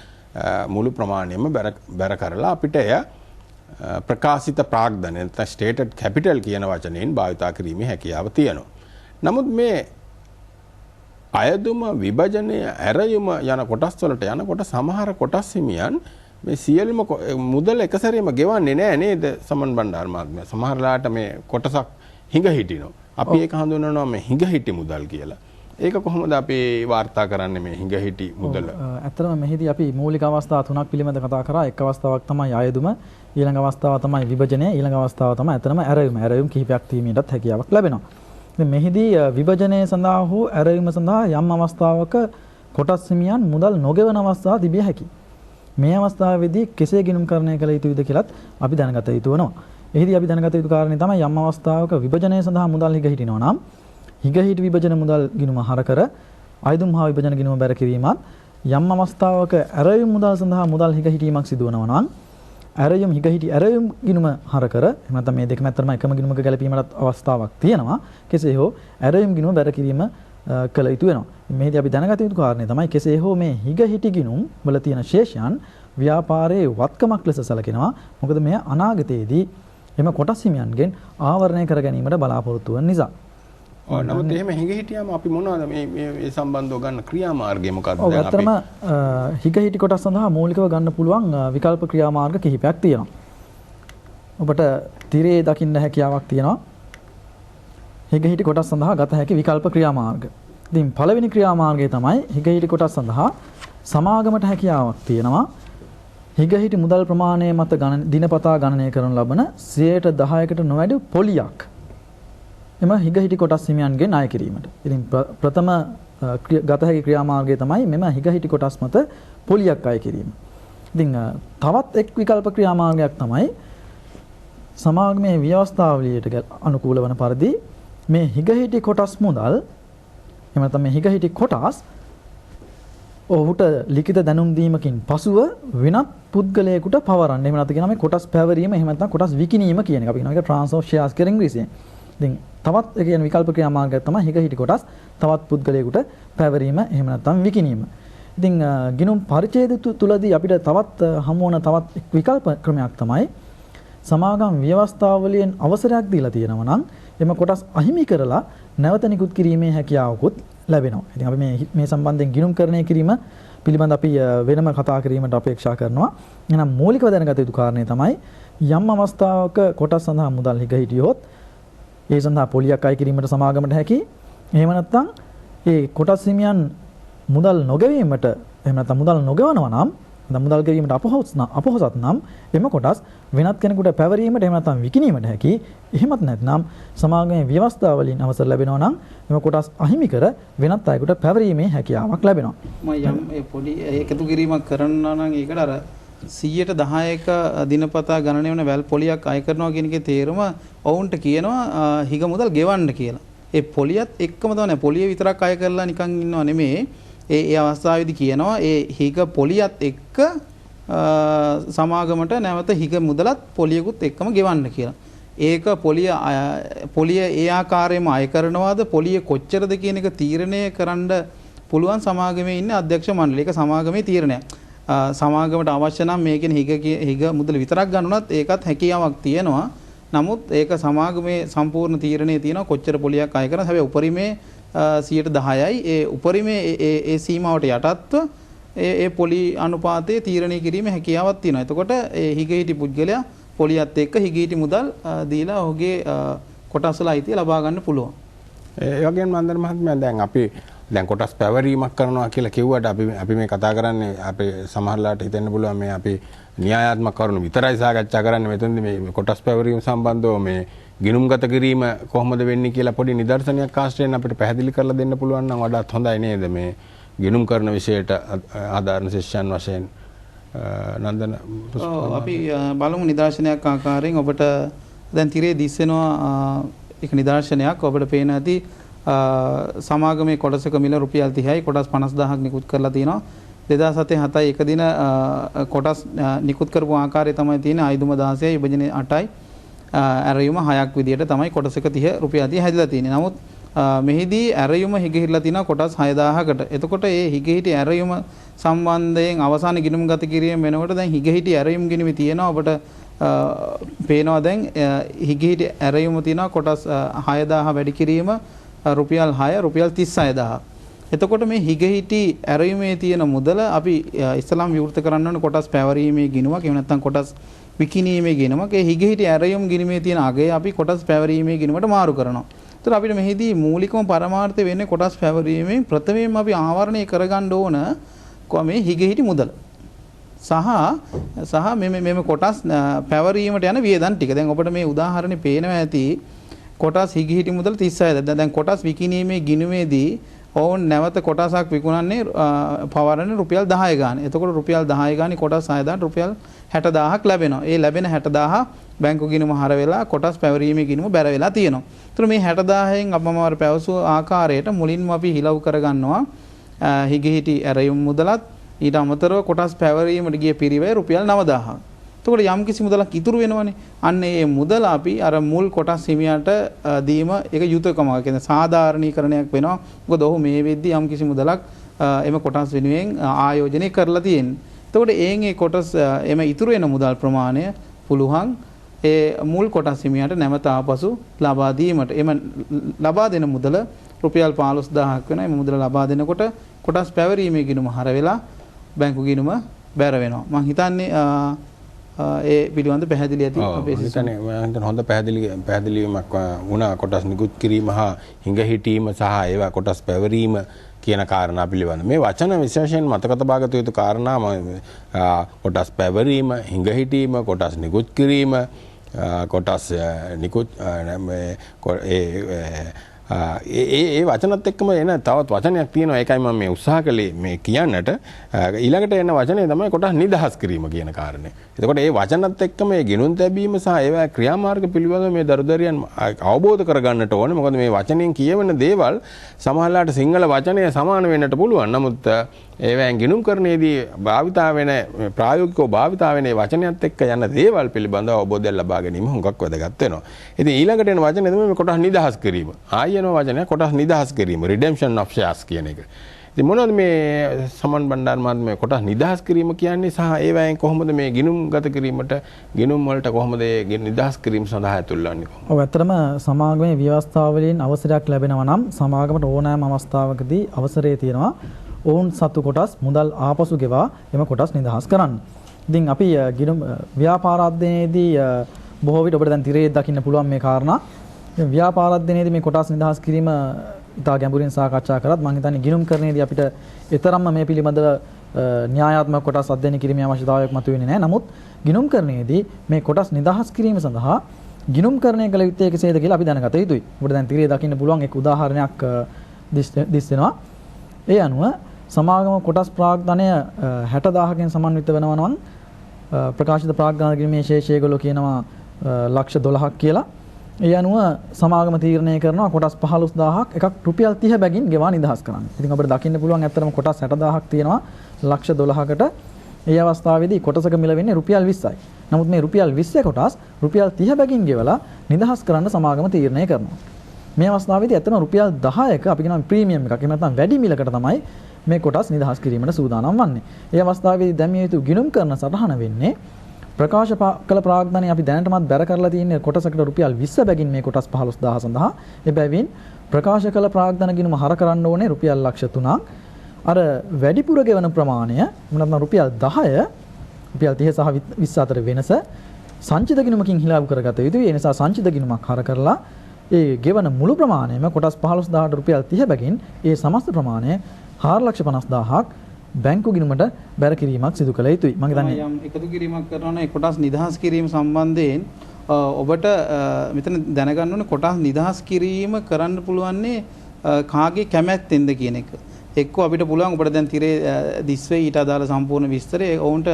මුළු ප්‍රමාණයම බැර කරලා අපිට එය ප්‍රකාශිත ප්‍රාග්ධන නැත්නම් ස්ටේටඩ් කැපිටල් කියන වචනයෙන් භාවිතා කිරීමේ හැකියාව තියෙනවා. නමුත් මේ අයදුම විභජනය ඇරයුම යන කොටස් වලට යනකොට සමහර කොටස් හිමියන් මේ සියලුම මුදල් එක සැරේම ගෙවන්නේ නැහැ නේද සමන් බණ්ඩාර මහත්මයා. සමහරලාට මේ කොටසක් හිඟ හිටිනවා. අපි ඒක හඳුන්වනවා මේ හිඟ හිටි මුදල් කියලා. ඒක කොහොමද අපි වාර්තා කරන්නේ මේ හිඟ හිටි මුදල? ඇත්තටම මෙහිදී අපි මූලික අවස්ථා තුනක් පිළිබඳව කතා කරා. එක් අවස්ථාවක් තමයි අයදුම, ඊළඟ අවස්ථාව තමයි විභජනය, ඊළඟ අවස්ථාව තමයි ඇත්තටම ඇරයුම. ඇරයුම් කිහිපයක් තීමීමටත් හැකියාවක් ලැබෙනවා. ඉතින් මෙහිදී විභජනය සඳහා හෝ ඇරයුම සඳහා යම් අවස්ථාවක කොටස් හිමියන් මුදල් නොගෙවන අවස්ථා තිබිය හැකියි. මේ අවස්ථාවේදී කෙසේ ගිණුම්කරණය කළ යුතුද කියලත් අපි දැනගත යුතු වෙනවා. එහිදී අපි දැනගත යුතු කාරණේ තමයි යම් අවස්ථාවක විභජනය සඳහා මුදල් හිඟ හිටිනවා නම් හිඟ හිටි විභජන මුදල් ගිණුම හර කර අයදුම් හා විභජන ගිණුම බැර කිරීමත් යම් අවස්ථාවක ඇරයුම් මුදල් සඳහා මුදල් හිඟ හිටීමක් සිදු වෙනවා නම් ඇරයුම් හිගහිටි ඇරයුම් ගිණුම හර කර එහෙම නැත්නම් මේ දෙකම අතරම එකම ගිණුමක ගැලපීමට අවස්ථාවක් තියෙනවා. කෙසේ හෝ ඇරයුම් ගිණුම බැර කිරීම කළ යුතු වෙනවා. මේදී අපි දැනගත යුතු කාරණේ තමයි කෙසේ හෝ මේ හිගහිටි ගිණුම් වල තියෙන ශේෂයන් ව්‍යාපාරයේ වත්කමක් ලෙස සැලකෙනවා. මොකද මෙය අනාගතයේදී එම කොටස් හිමියන්ගෙන් ආවරණය කර ගැනීමට බලාපොරොත්තු වන නිසා. නමුත් එහෙම හිගහිටියාම අපි මොනවද මේ සම්බන්ධව ගන්න ක්‍රියාමාර්ගය මොකක්ද? ඔව් අතරම හිගහිටි කොටස් සඳහා මූලිකව ගන්න පුළුවන් විකල්ප ක්‍රියාමාර්ග කිහිපයක් තියෙනවා. ඔබට තිරේ දකින්න හැකියාවක් තියෙනවා. හිගහිටි කොටස් සඳහා ගත හැකි විකල්ප ක්‍රියාමාර්ග. ඉතින් පළවෙනි ක්‍රියාමාර්ගය තමයි හිගහිටි කොටස් සඳහා සමාගමට හැකියාවක් තියෙනවා. හිගහිටි මුදල් ප්‍රමාණය මත දිනපතා ගණනය කරනු ලබන 10%කට නොවැඩි පොලියක් එම හිගහිටි කොටස් හිමියන්ගෙන් ණය කිරීමට. ඉතින් ප්‍රථම ගත හැකි ක්‍රියාමාර්ගය තමයි මෙම හිගහිටි කොටස් මත පොලියක් අය කිරීම. ඉතින් තවත් එක් විකල්ප ක්‍රියාමාර්ගයක් තමයි සමාගමේ ව්‍යවස්ථාවලියට අනුකූල වන පරිදි මේ හිගහිටි කොටස් මුදල් එහෙම නැත්නම් මේ හිගහිටි කොටස් ඔහුට ලිඛිත දැනුම් දීමකින් පසුව වෙනත් පුද්ගලයෙකුට පවරන්න. එහෙම නැත්නම් කියනවා මේ කොටස් පැවරීම එහෙම නැත්නම් කොටස් විකිණීම කියන එක. අපි කියනවා ඒක ට්‍රාන්ස්ෆර් ෂෙයාර්ස් කියලා ඉංග්‍රීසියෙන්. ඉතින් තවත් ඒ කියන්නේ විකල්ප ක්‍රියාමාර්ගයක් තමයි හිගහිටි කොටස් තවත් පුද්ගලයෙකුට පැවරීම එහෙම නැත්නම් විකිණීම. ඉතින් ගිණුම් පරිච්ඡේද තුලදී අපිට තවත් හමු වන තවත් විකල්ප ක්‍රමයක් තමයි සමාගම් ව්‍යවස්ථාවලියෙන් අවසරයක් දීලා තියෙනවා නම් එම කොටස් අහිමි කරලා නැවත නිකුත් කිරීමේ හැකියාවකුත් ලැබෙනවා. ඉතින් අපි මේ සම්බන්ධයෙන් ගිණුම්කරණය කිරීම පිළිබඳ අපි වෙනම කතා කිරීමට අපේක්ෂා කරනවා. එහෙනම් මූලිකව දැනගත යුතු කාරණේ තමයි යම් අවස්ථාවක කොටස් සඳහා මුදල් හිගහිටියොත් ඒ සඳහා පොලියක් අය කිරීමට සමාගමට හැකි. එහෙම නැත්නම් ඒ කොටස් හිමියන් මුදල් නොගෙවීමට එහෙම නැත්නම් මුදල් නොගෙවනවා නම් මුදල් ගෙවීමට අපොහොසත් නම් එම කොටස් වෙනත් කෙනෙකුට පැවරීමට එහෙම නැත්නම් විකිණීමට හැකි. එහෙමත් නැත්නම් සමාගමේ ව්‍යවස්ථාවලින් අවසර ලැබෙනවා නම් එම කොටස් අහිමි කර වෙනත් අයෙකුට පැවරීමේ හැකියාවක් ලැබෙනවා. මම යම් ඒ පොඩි එකතු කිරීමක් කරනවා නම් ඒකට අර 10%ක දිනපතා ගණනය වෙන වැල් පොලියක් අය කරනවා කියන එකේ තේරුම ඔවුන්ට කියනවා හිග මුදල් ගෙවන්න කියලා. ඒ පොලියත් එක්කම තමයි පොලිය විතරක් අය කරලා නිකන් ඉන්නව නෙමෙයි. ඒ අවස්ථාවේදී කියනවා ඒ හිග පොලියත් එක්ක සමාගමට නැවත හිග මුදලත් පොලියකුත් එක්කම ගෙවන්න කියලා. ඒක පොලිය ඒ ආකාරයෙන්ම අය කරනවාද පොලිය කොච්චරද කියන එක තීරණය කරන්න පුළුවන් සමාගමේ ඉන්න අධ්‍යක්ෂ මණ්ඩලය. ඒක සමාගමේ තීරණයක්. සමාගමට අවශ්‍ය නම් මේකෙන් හිග මුදල විතරක් ගන්නුනත් ඒකත් හැකියාවක් තියෙනවා. නමුත් ඒක සමාගමේ සම්පූර්ණ තීරණයේ තියෙනවා කොච්චර පොලියක් අය කරනද. හැබැයි උපරිමේ 10%යි. ඒ උපරිමේ ඒ සීමාවට යටත්ව ඒ පොලි අනුපාතයේ තීරණය කිරීමේ හැකියාවක් තියෙනවා. එතකොට ඒ හිගහිටි පුද්ගලයා පොලියත් එක්ක හිගහිටි මුදල් දීලා ඔහුගේ කොටස් වල අයිතිය ලබා ගන්න පුළුවන්. ඒ වගේම මන්දර මහත්මයා දැන් කොටස් පැවරීමක් කරනවා කියලා කිව්වට අපි මේ කතා කරන්නේ අපේ සමහරලාට හිතෙන්න පුළුවන් මේ අපි න්‍යායාත්මක කරුණු විතරයි සාකච්ඡා කරන්නේ. මෙතනදී මේ කොටස් පැවරීම සම්බන්ධව මේ ගිණුම්ගත කිරීම කොහොමද වෙන්නේ කියලා පොඩි නිදර්ශනයක් ආශ්‍රයෙන් අපිට පැහැදිලි කරලා දෙන්න පුළුවන් නම් වඩාත් හොඳයි නේද? මේ ගිණුම් කරන විෂයට ආධාරණ ශිෂ්‍යයන් වශයෙන් නන්දන අපි බලමු නිදර්ශනයක් ආකාරයෙන් ඔබට දැන් තිරේ දිස්සෙනවා එක නිදර්ශනයක් ඔබට පේන ඇති සමාගමේ කොටසක මිල රුපියල් 30යි කොටස් 50000ක් නිකුත් කරලා තියෙනවා 2007 එක දින කොටස් නිකුත් කරපු ආකාරය තමයි තියෙන්නේ ආයුධම 16යි විභජනයේ 8යි ඇරයුම 6ක් විදියට තමයි කොටසක 30 රුපියල් 30 හැදිලා තියෙන්නේ. නමුත් මෙහිදී ඇරයුම හිගහිටලා තියෙනවා කොටස් 6000කට. එතකොට මේ හිගහිටි ඇරයුම සම්බන්ධයෙන් අවසාන ගිණුම්ගත කිරීම වෙනකොට දැන් හිගහිටි ඇරයුම් ගිණුමේ තියෙනවා ඔබට පේනවා දැන් හිගහිටි ඇරයුම තියෙනවා කොටස් 6000 වැඩි කිරීම රුපියල් 6 රුපියල් 36000. එතකොට මේ හිගහිටි ඇරයුමේ තියෙන මුදල අපි ඉස්ලාම් විවෘත කරන්න ඕනේ කොටස් පැවරීමේ ගිණුමක් එහෙම නැත්නම් කොටස් විකිණීමේ ගිණුමක්. ඒ හිගහිටි ඇරයුම් ගිණුමේ තියෙන අගය අපි කොටස් පැවරීමේ ගිණුමට මාරු කරනවා. ඒතර අපිට මෙහිදී මූලිකම පරමාර්ථය වෙන්නේ කොටස් පැවරීමෙන් ප්‍රථමයෙන්ම අපි ආවරණය කරගන්න ඕන මේ හිගහිටි මුදල. සහ මෙම කොටස් පැවරීමට යන වියදම් ටික. දැන් ඔබට මේ උදාහරණේ පේනවා ඇති කොටස් හිගහිටි මුදල 36. දැන් කොටස් විකිණීමේ ගිණුමේදී ඔවුන් නැවත කොටසක් විකුණන්නේ පවරන්නේ රුපියල් 10 ගාන. එතකොට රුපියල් 10 ගානේ කොටස් 6000ට රුපියල් 60000ක් ලැබෙනවා. ඒ ලැබෙන 60000 බැංකු ගිණුම හර වෙලා කොටස් පැවරීමේ ගිණුම බැර වෙලා තියෙනවා. ඒතර මේ 60000න් අපම වර පැවසු ආකාරයට මුලින්ම අපි හිලව් කරගන්නවා හිගහිටි ඇරයුම් මුදලත් ඊට අමතරව කොටස් පැවරීමට ගිය පිරිවැය රුපියල් 9000. එතකොට යම් කිසි මුදලක් ඉතුරු වෙනවනේ. අන්න ඒ මුදල අපි අර මුල් කොටස් හිමියාට දීම ඒක යුතුයකමක්. කියන්නේ සාධාරණීකරණයක් වෙනවා. මොකද ඔහු මේ වෙද්දී යම් කිසි මුදලක් එම කොටස් වෙනුවෙන් ආයෝජනය කරලා තියෙන්නේ. එතකොට ඒ කොටස් එම ඉතුරු වෙන මුදල් ප්‍රමාණය පුළුවන් ඒ මුල් කොටස් හිමියාට නැවත ආපසු ලබා දීමට. එම ලබා දෙන මුදල රුපියල් 15000ක් වෙනවා. මේ මුදල ලබා දෙනකොට කොටස් පැවරීමේ ගිණුම හර වෙලා බැංකු ගිණුම බැර වෙනවා. මම හිතන්නේ ඒ පිළිබඳ පැහැදිලි ඇති අපේ සිස්ටම්. මම හිතන්නේ හොඳ පැහැදිලිවීමක් වුණා කොටස් නිකුත් කිරීම හා හිඟ හිටීම සහ ඒවා කොටස් පැවරීම කියන කාරණා පිළිබඳ. මේ වචන විශේෂයෙන් මතක තබා ගත යුතු කාරණා කොටස් පැවරීම, හිඟ හිටීම, කොටස් නිකුත් කිරීම, කොටස් නිකුත් ඒ වචනත් එක්කම එන තවත් වචනයක් තියෙනවා. ඒකයි මම මේ උත්සාහ කළේ මේ කියන්නට. ඊළඟට එන වචනේ තමයි කොටස් නිදහස් කිරීම කියන කාරණේ. එතකොට මේ වචනත් එක්කම මේ ගිණුම් තැබීම සහ ඒවා ක්‍රියාමාර්ග පිළිබඳව මේ දරුදරියන් අවබෝධ කරගන්නට ඕනේ. මොකද මේ වචනෙන් කියවෙන දේවල් සමහරවිට සිංහල වචනය සමාන වෙන්නට පුළුවන්. නමුත් ඒවෙන් ගිණුම් කරන්නේදී භාවිතා වෙන ප්‍රායෝගිකව භාවිතා වෙන වචනයත් එක්ක යන දේවල් පිළිබඳව අවබෝධයක් ලබා ගැනීම හුඟක් වැදගත් වෙනවා. ඉතින් ඊළඟට එන වචනේ තමයි මේ කොටස් නිදහස් කිරීම. ආයෙන වචනය කොටස් නිදහස් කිරීම, redemption of shares කියන එක. ඉතින් මොනවද මේ සමන් බණ්ඩාර මහත්මයා කොටස් නිදහස් කිරීම කියන්නේ සහ ඒවෙන් කොහොමද මේ ගිණුම් ගත කිරීමට ගිණුම් වලට කොහොමද ඒ නිදහස් කිරීම සඳහා ඇතුල් වෙන්නේ කොහොමද? ඔව් ඇත්තටම සමාගමේ ව්‍යවස්ථාවලින් අවසරයක් ලැබෙනවා නම් සමාගමට ඕනෑම අවස්ථාවකදී අවසරය තියෙනවා ඔවුන් සතු කොටස් මුදල් ආපසු ගෙවා එම කොටස් නිදහස් කරන්න. ඉතින් අපි ගිණුම් ව්‍යාපාර අධ්‍යයනයේදී බොහෝ විට ඔබට දැන් තිරේ දකින්න පුළුවන් මේ කාරණා. ව්‍යාපාර අධ්‍යයනයේදී මේ කොටස් නිදහස් කිරීම ඉතා ගැඹුරින් සාකච්ඡා කරත් මම හිතන්නේ ගිණුම් කරන්නේදී අපිට ඊතරම්ම මේ පිළිබඳව න්‍යායාත්මක කොටස් අධ්‍යයනය කිරීමේ අවශ්‍යතාවයක් මතුවෙන්නේ නැහැ. නමුත් ගිණුම් කරන්නේදී මේ කොටස් නිදහස් කිරීම සඳහා ගිණුම් කරණය කළ යුත්තේ කෙසේද කියලා අපි දැනගත යුතුයි. ඔබට දැන් තිරේ දකින්න පුළුවන් එක් උදාහරණයක් දිස් වෙනවා. ඒ අනුව සමාගම කොටස් ප්‍රාග්ධනය 60000කින් සමන්විත වෙනවා නම් ප්‍රකාශිත ප්‍රාග්ධන කිරීමේ ශේෂය ඒගොල්ලෝ කියනවා ලක්ෂ 12ක් කියලා. ඒ අනුව සමාගම තීරණය කරනවා කොටස් 15000ක් එකක් රුපියල් 30 බැගින් ගෙවා නිදහස් කරන්න. ඉතින් අපිට දකින්න පුළුවන් ඇත්තටම කොටස් 60000ක් තියෙනවා ලක්ෂ 12කට. ඒ අවස්ථාවේදී කොටසක මිල වෙන්නේ රුපියල් 20යි. නමුත් මේ රුපියල් 20 කොටස් රුපියල් 30 බැගින් ගෙවලා නිදහස් කරන්න සමාගම තීරණය කරනවා. මේ අවස්ථාවේදී ඇත්තටම රුපියල් 10ක අපි කියනවා ප්‍රීමියම් එකක්. එහෙම නැත්නම් වැඩි මිලකට තමයි මේ කොටස් නිදහස් කිරීමට සූදානම් වන්නේ. ඒ අවස්ථාවේදී දැමිය යුතු ගිණුම් කරන සටහන වෙන්නේ ප්‍රකාශ කළ ප්‍රාග්ධනය අපි දැනටමත් බැර කරලා තියෙන කොටසකට රුපියල් 20 බැගින් මේ කොටස් 15000 සඳහා. එබැවින් ප්‍රකාශ කළ ප්‍රාග්ධන ගිණුම හර කරන්න ඕනේ රුපියල් ලක්ෂ 3ක්. අර වැඩිපුර ගෙවන ප්‍රමාණය නැත්නම් රුපියල් 10 රුපියල් 30 සහ 20 අතර වෙනස සංචිත ගිණුමකින් හිලාවු කරගත යුතුයි. ඒ නිසා සංචිත ගිණුමක් හර කරලා ඒ ගෙවන මුළු ප්‍රමාණයම කොටස් 15000ට රුපියල් 30 බැගින් ඒ සමස්ත ප්‍රමාණය 450000ක් බැංකු ගිණුමට බැර කිරීමක් සිදු කළ යුතුයි. මම හිතන්නේ යම් එකතු කිරීමක් කරනවා නම් ඒ කොටස් නිදහස් කිරීම සම්බන්ධයෙන් ඔබට මෙතන දැනගන්න ඕනේ කොටස් නිදහස් කිරීම කරන්න පුළුවන්නේ කාගේ කැමැත්තෙන්ද කියන එක. එක්කෝ අපිට පුළුවන් ඔබට දැන් තිරේ දිස්වේ ඊට අදාළ සම්පූර්ණ විස්තරය ඔවුන්ට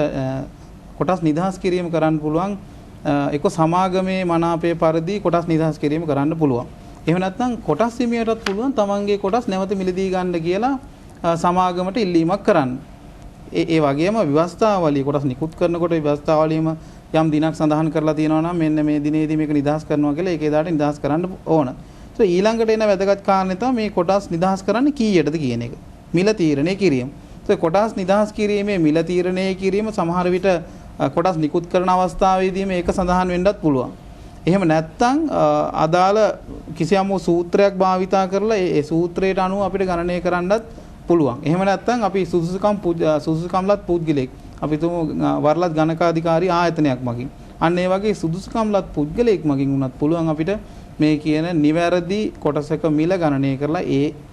කොටස් නිදහස් කිරීම කරන්න පුළුවන්. එක්කෝ සමාගමේ මනාපයේ පරිදි කොටස් නිදහස් කිරීම කරන්න පුළුවන්. එහෙම නැත්නම් කොටස් හිමියටත් පුළුවන් තමන්ගේ කොටස් නැවත මිලදී ගන්න කියලා සමාගමට ඉල්ලීමක් කරන්න. ඒ වගේම ව්‍යවස්ථාවලිය කොටස් නිකුත් කරනකොට ව්‍යවස්ථාවලියම යම් දිනක් සඳහන් කරලා තියෙනවා නම් මෙන්න මේ දිනේදී මේක නිදහස් කරනවා කියලා ඒක එදාට නිදහස් කරන්න ඕන. So ඊළඟට එන වැදගත් කාරණේ තමයි මේ කොටස් නිදහස් කරන්න කීයටද කියන එක. මිල තීරණය කිරීම. So කොටස් නිදහස් කිරීමේ මිල තීරණය කිරීම සමහර විට කොටස් නිකුත් කරන අවස්ථාවේදී මේක සඳහන් වෙන්නත් පුළුවන්. එහෙම නැත්නම් අදාළ කිසියම් සූත්‍රයක් භාවිතා කරලා ඒ සූත්‍රයට අනුව අපිට ගණනය කරන්නත් පුළුවන්. එහෙම නැත්නම් අපි සුදුසුකම්ලත් පුද්ගලෙක් අපි තුමු වරලත් ගණකාධිකාරී ආයතනයක් මගින් අන්න ඒ වගේ සුදුසුකම්ලත් පුද්ගලෙක් මගින් වුණත් පුළුවන් අපිට මේ කියන නිවැරදි කොටසක මිල ගණනය කරලා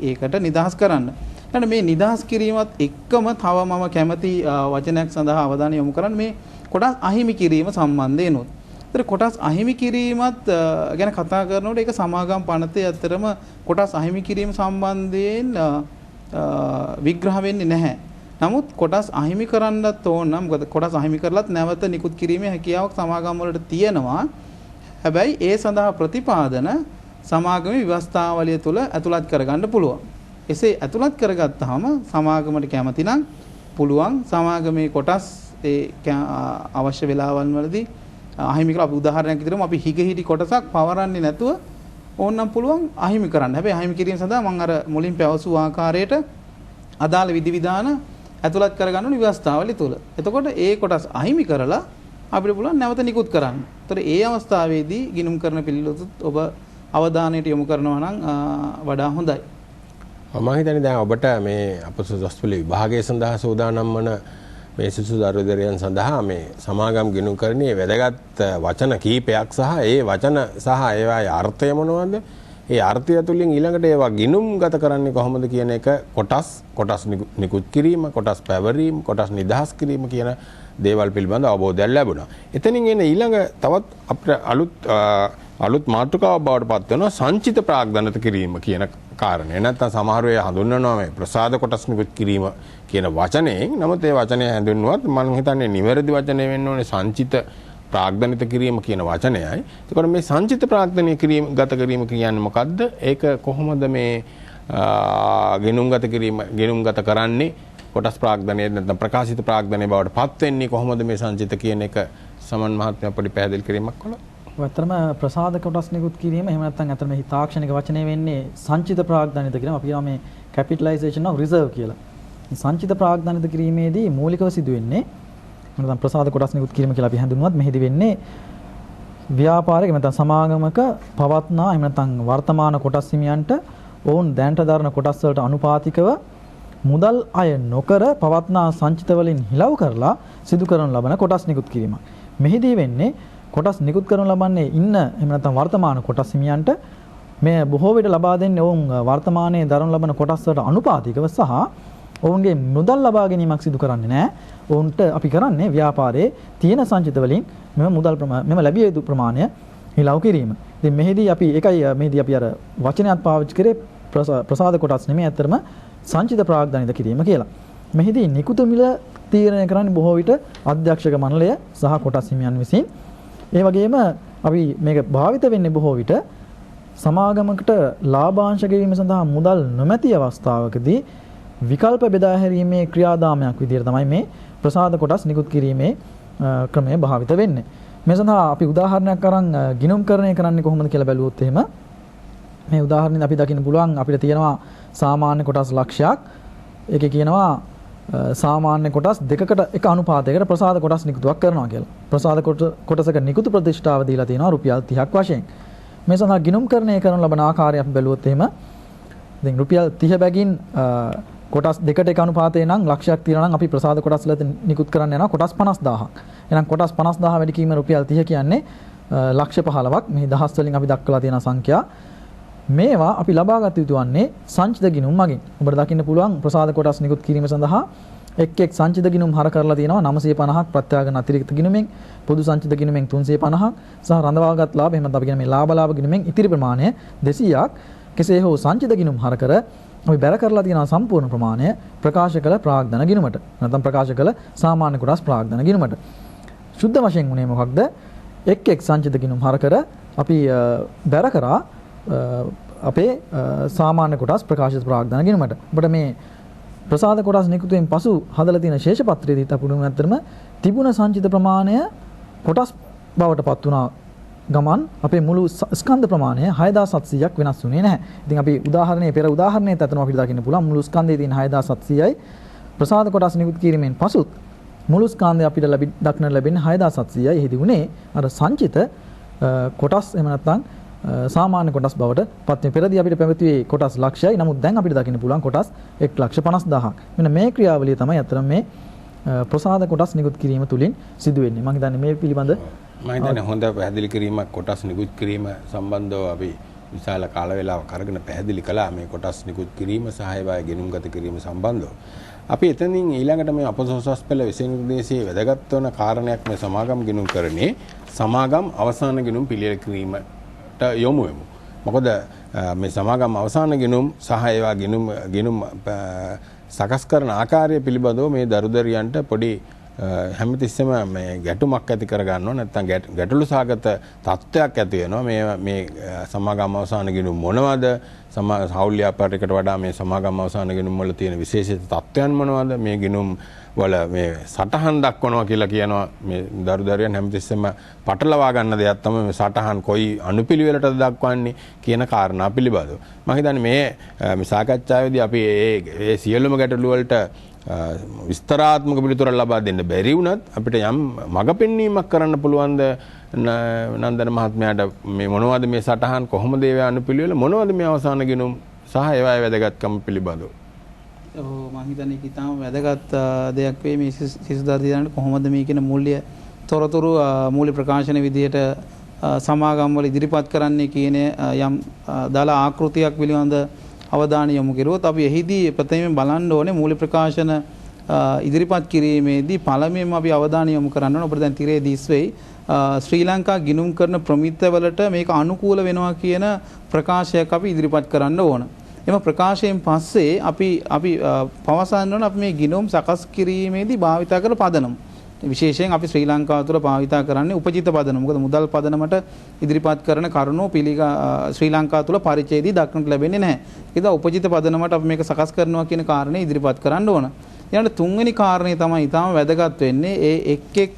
ඒකට නිදහස් කරන්න. ඊට මේ නිදහස් කිරීමත් එක්කම තව මම කැමති වචනයක් සඳහා අවධානය යොමු කරන්න මේ කොටස් අහිමි කිරීම සම්බන්ධයෙන් උත්. ඒතර කොටස් අහිමි කිරීමත් ගැන කතා කරනකොට ඒක සමාගම් පනතේ ඇත්තටම කොටස් අහිමි කිරීම සම්බන්ධයෙන් විග්‍රහ වෙන්නේ නැහැ. නමුත් කොටස් අහිමි කරන්නත් ඕන නම් මොකද කොටස් අහිමි කරලත් නැවත නිකුත් කිරීමේ හැකියාවක් සමාගම් වලට තියෙනවා. හැබැයි ඒ සඳහා ප්‍රතිපාදන සමාගමේ ව්‍යවස්ථාවලිය තුළ ඇතුළත් කරගන්න පුළුවන්. එසේ ඇතුළත් කරගත්තාම සමාගමට කැමති නම් පුළුවන් සමාගමේ කොටස් ඒ අවශ්‍ය වෙලාවල් වලදී අහිමි කරලා අපි උදාහරණයක් විදිහටම අපි හිගහිටි කොටසක් පවරන්නේ නැතුව ඕනනම් පුළුවන් අහිමි කරන්න. හැබැයි අහිමි කිරීම සඳහා මම අර මුලින් පැවසු ආකාරයට අදාළ විධිවිධාන ඇතුළත් කරගන්න ඕනි ව්‍යවස්ථාවලිය තුල. එතකොට ඒ කොටස් අහිමි කරලා අපිට පුළුවන් නැවත නිකුත් කරන්න. ඒතර ඒ අවස්ථාවේදී ගිණුම් කරන පිළිවෙලත් ඔබ අවධානයට යොමු කරනවා නම් වඩා හොඳයි. මම හිතන්නේ දැන් ඔබට මේ අපසු දස්පල විභාගයේ සඳහා සූදානම් වන මේ සිසු දරුදරයන් සඳහා මේ සමාගම් ගිණුම් කරන්නේ වැදගත් වචන කීපයක් සහ ඒ වචන සහ ඒවායේ අර්ථය මොනවද? ඒ අර්ථය තුලින් ඊළඟට ඒවා ගිණුම් ගත කරන්නේ කොහොමද කියන එක කොටස් නිකුත් කිරීම, කොටස් පැවරීම, කොටස් නිදහස් කිරීම කියන දේවල් පිළිබඳ අවබෝධයක් ලැබුණා. එතනින් එන ඊළඟ තවත් අපිට අලුත් මාතෘකාවක් බවට පත් වෙනවා සංචිත ප්‍රාග්ධනත කිරීම කියන කාරණය. නැත්නම් සමහර වෙලාව හඳුන්වනවා මේ ප්‍රසාද කොටස් නිකුත් කිරීම කියන වචනයෙන්. නමුත් ඒ වචනය හැඳින්වුවත් මම හිතන්නේ නිවැරදි වචනය වෙන්න ඕනේ සංචිත ප්‍රාග්ධනිත කිරීම කියන වචනයයි. ඒකෝර මේ සංචිත ප්‍රාග්ධනය කිරීම ගත කිරීම කියන්නේ මොකද්ද? ඒක කොහොමද මේ ගිණුම්ගත කිරීම ගිණුම්ගත කරන්නේ? කොටස් ප්‍රාග්ධනය නැත්නම් ප්‍රකාශිත ප්‍රාග්ධනය බවට පත් වෙන්නේ කොහොමද මේ සංචිත කියන එක සමන් මහත්මයා පොඩි පැහැදිලි කිරීමක් කළා. ඇත්තටම ප්‍රසාද කොටස් නිකුත් කිරීම එහෙම නැත්නම් අතන මේ තාක්ෂණික වචනේ වෙන්නේ සංචිත ප්‍රාග්ධනිත කිරීම. අපි කියනවා මේ capitalization of reserve කියලා. සංචිත ප්‍රාග්ධනිත කිරීමේදී මූලිකව සිදුවෙන්නේ නැත්නම් ප්‍රසාද කොටස් නිකුත් කිරීම කියලා අපි හඳුන්වුවත් මෙහිදී වෙන්නේ ව්‍යාපාරික නැත්නම් සමාගමක පවත්නා එහෙම නැත්නම් වර්තමාන කොටස් හිමියන්ට ඔවුන් දැනට දරන කොටස් වලට අනුපාතිකව මුදල් අය නොකර පවත්නා සංචිත වලින් හිලව් කරලා සිදු කරන ලබන කොටස් නිකුත් කිරීමක්. මෙහිදී වෙන්නේ කොටස් නිකුත් කරනු ලබන්නේ ඉන්න එහෙම නැත්නම් වර්තමාන කොටස් හිමියන්ට මේ බොහෝ විට ලබා දෙන්නේ ඔවුන් වර්තමානයේ දරනු ලබන කොටස් වලට අනුපාතිකව සහ ඔවුන්ගේ මුදල් ලබා ගැනීමක් සිදු කරන්නේ නැහැ. ඔවුන්ට අපි කරන්නේ ව්‍යාපාරයේ තියෙන සංචිත වලින් මෙම ලැබිය යුතු ප්‍රමාණය හිලව් කිරීම. ඉතින් මෙහිදී අපි අර වචනයක් පාවිච්චි කරේ ප්‍රසාද කොටස් නෙමෙයි අතරම සංචිත ප්‍රාග්ධනිත කිරීම කියලා. මෙහිදී නිකුත මිල තීරණය කරන්නේ බොහෝ විට අධ්‍යක්ෂක මණ්ඩලය සහ කොටස් හිමියන් විසින්. ඒ වගේම අපි මේක භාවිත වෙන්නේ බොහෝ විට සමාගමකට ලාභාංශ ගෙවීම සඳහා මුදල් නොමැති අවස්ථාවකදී විකල්ප බෙදා හැරීමේ ක්‍රියාදාමයක් විදිහට තමයි මේ ප්‍රසාද කොටස් නිකුත් කිරීමේ ක්‍රමය භාවිත වෙන්නේ. මේ සඳහා අපි උදාහරණයක් අරන් ගිණුම්කරණය කරන්නේ කොහොමද කියලා බැලුවොත් එහෙම මේ උදාහරණෙන් අපි දකින්න පුළුවන් අපිට තියෙනවා සාමාන්‍ය කොටස් ලක්ෂයක්. ඒකේ කියනවා සාමාන්‍ය කොටස් දෙකකට එක අනුපාතයකට ප්‍රසාද කොටස් නිකුතුවක් කරනවා කියලා. ප්‍රසාද කොටසක නිකුතු ප්‍රතිෂ්ඨාව දීලා තියෙනවා රුපියල් 30ක් වශයෙන්. මේ සඳහා ගිණුම්කරණය කරන ලබන ආකාරය අපි බැලුවොත් එහෙම දැන් රුපියල් 30 බැගින් කොටස් දෙකට එක අනුපාතේ නම් ලක්ෂයක් තියෙනවා නම් අපි ප්‍රසාද කොටස් වලට නිකුත් කරන්න යනවා කොටස් 50000ක්. එහෙනම් කොටස් 50000 වැඩි කීම රුපියල් 30 කියන්නේ ලක්ෂ 15ක්. මේ දහස් වලින් අපි දක්වලා තියෙන සංඛ්‍යා මේවා අපි ලබාගත යුතු වන්නේ සංචිත ගිණුම් මගින්. ඔබට දකින්න පුළුවන් ප්‍රසාද කොටස් නිකුත් කිරීම සඳහා එක් සංචිත ගිණුම් හර කරලා තියෙනවා 950ක් ප්‍රත්‍යාගන අතිරික්ත ගිණුමෙන්, පොදු සංචිත ගිණුමෙන් 350ක් සහ රඳවාගත් ලාභ එහෙම නැත්නම් අපි කියන මේ ලාභ ගිණුමෙන් ඉතිරි ප්‍රමාණය 200ක්. කෙසේ හෝ සංචිත ගිණුම් හර කර අපි බැර කරලා තියෙන සම්පූර්ණ ප්‍රමාණය ප්‍රකාශ කළ ප්‍රාග්ධන ගිණුමට නැත්නම් ප්‍රකාශ කළ සාමාන්‍ය කොටස් ප්‍රාග්ධන ගිණුමට. සුද්ධ වශයෙන් උනේ මොකක්ද? එක් සංචිත ගිණුම් හර කර අපි බැර කරා අපේ සාමාන්‍ය කොටස් ප්‍රකාශිත ප්‍රාග්ධන ගිණුමට. ඔබට මේ ප්‍රසාද කොටස් නිකුතුවෙන් පසු හදලා තියෙන ශේෂ පත්‍රයේදීත් අපුණු නැත්තරම තිබුණ සංචිත ප්‍රමාණය කොටස් බවට පත් වුණා ගමන් අපේ මුළු ස්කන්ධ ප්‍රමාණය 6700ක් වෙනස් වුණේ නැහැ. ඉතින් අපි පෙර උදාහරණයත් අතන අපිට දකින්න පුළුවන් මුළු ස්කන්ධයේ තියෙන 6700යි ප්‍රසාද කොටස් නිකුත් කිරීමෙන් පසුත් මුළු ස්කන්ධය අපිට දක්නට ලැබෙන්නේ 6700යි. එහිදී උනේ අර සංචිත කොටස් එහෙම නැත්නම් සාමාන්‍ය කොටස් බවට පත් වෙන. පෙරදී අපිට පැවතුනේ කොටස් ලක්ෂයයි. නමුත් දැන් අපිට දකින්න පුළුවන් කොටස් 1,50,000ක්. මෙන්න මේ ක්‍රියාවලිය තමයි අතන මේ ප්‍රසාද කොටස් නිකුත් කිරීම තුලින් සිදු වෙන්නේ. මම හිතන්නේ මේ පිළිබඳ මම හිතන්නේ හොඳ පැහැදිලි කිරීමක් කොටස් නිකුත් කිරීම සම්බන්ධව අපි විශාල කාල වේලාවක් අරගෙන පැහැදිලි කළා මේ කොටස් නිකුත් කිරීම සහ ඒවායේ ගෙනුම්ගත කිරීම සම්බන්ධව. අපි එතනින් ඊළඟට මේ අපසෝසස් පෙළ විශේෂ නිර්දේශයේ වැදගත් වන කාරණයක් මේ සමාගම් ගෙනුම් කරන්නේ සමාගම් අවසාන ගෙනුම් පිළියෙල කිරීමට යොමු වෙමු. මොකද මේ සමාගම් අවසාන ගෙනුම් සහ ඒවා ගෙනුම් සකස් කරන ආකාරය පිළිබඳව මේ දරුදරියන්ට පොඩි හැමතිස්සෙම මේ ගැටුමක් ඇති කර ගන්නවා නැත්නම් ගැටලු සහගත තත්ත්වයක් ඇති වෙනවා මේ සමාගම් අවසාන ගිණුම් මොනවද හවුල් ව්‍යාපාරිකට වඩා මේ සමාගම් අවසාන ගිණුම් වල තියෙන විශේෂිත තත්ත්වයන් මොනවද මේ ගිණුම් වල මේ සටහන් දක්වනවා කියලා කියනවා මේ දරුදරුවන් හැමතිස්සෙම පටලවා ගන්න දෙයක් තමයි මේ සටහන් කොයි අනුපිළිවෙලටද දක්වන්නේ කියන කාරණා පිළිබඳව මම හිතන්නේ මේ සාකච්ඡාවේදී අපි ඒ සියලුම ගැටලු වලට විස්තරාත්මක පිළිතුරක් ලබා දෙන්න බැරි වුණත් අපිට යම් මඟ පෙන්වීමක් කරන්න පුළුවන්ද නන්දන මහත්මයාට මේ මොනවද මේ සටහන් කොහොමද ඒවා අනුපිළිවෙල මොනවද මේ අවසාන ගිණුම් සහ ඒවායේ වැදගත්කම පිළිබඳව මම හිතන්නේ ඒක ඉතාම වැදගත් දෙයක් වෙයි මේ සිසු දරුවන්ට කොහොමද මේ කියන මූල්‍ය තොරතුරු මූල්‍ය ප්‍රකාශන විදියට සමාගම් වල ඉදිරිපත් කරන්නේ කියන යම් දාලා ආකෘතියක් පිළිබඳ අවධානය යොමු කරුවොත් අපි එහිදී ප්‍රථමයෙන් බලන්න ඕනේ මූල්‍ය ප්‍රකාශන ඉදිරිපත් කිරීමේදී පළමුවෙන්ම අපි අවධානය යොමු කරන්න ඕනේ අපිට දැන් තිරේ දිස් වෙයි ශ්‍රී ලංකා ගිණුම් කරන ප්‍රමිතවලට මේක අනුකූල වෙනවා කියන ප්‍රකාශයක් අපි ඉදිරිපත් කරන්න ඕන. එම ප්‍රකාශයෙන් පස්සේ අපි පවසන්න ඕන අපි මේ ගිණුම් සකස් කිරීමේදී භාවිතා කරන පදනම. විශේෂයෙන් අපි ශ්‍රී ලංකාව තුළ භාවිතා කරන්නේ උපජිත පදනම. මොකද මුදල් පදනමට ඉදිරිපත් කරන කරුණු ශ්‍රී ලංකාව තුළ පරිච්ඡේදී දක්නට ලැබෙන්නේ නැහැ. ඒක උපජිත පදනමට අපි මේක සකස් කරනවා කියන කාරණේ ඉදිරිපත් කරන්න ඕන. ඊළඟට තුන්වෙනි කාරණේ තමයි ඊටම වැදගත් වෙන්නේ ඒ එක්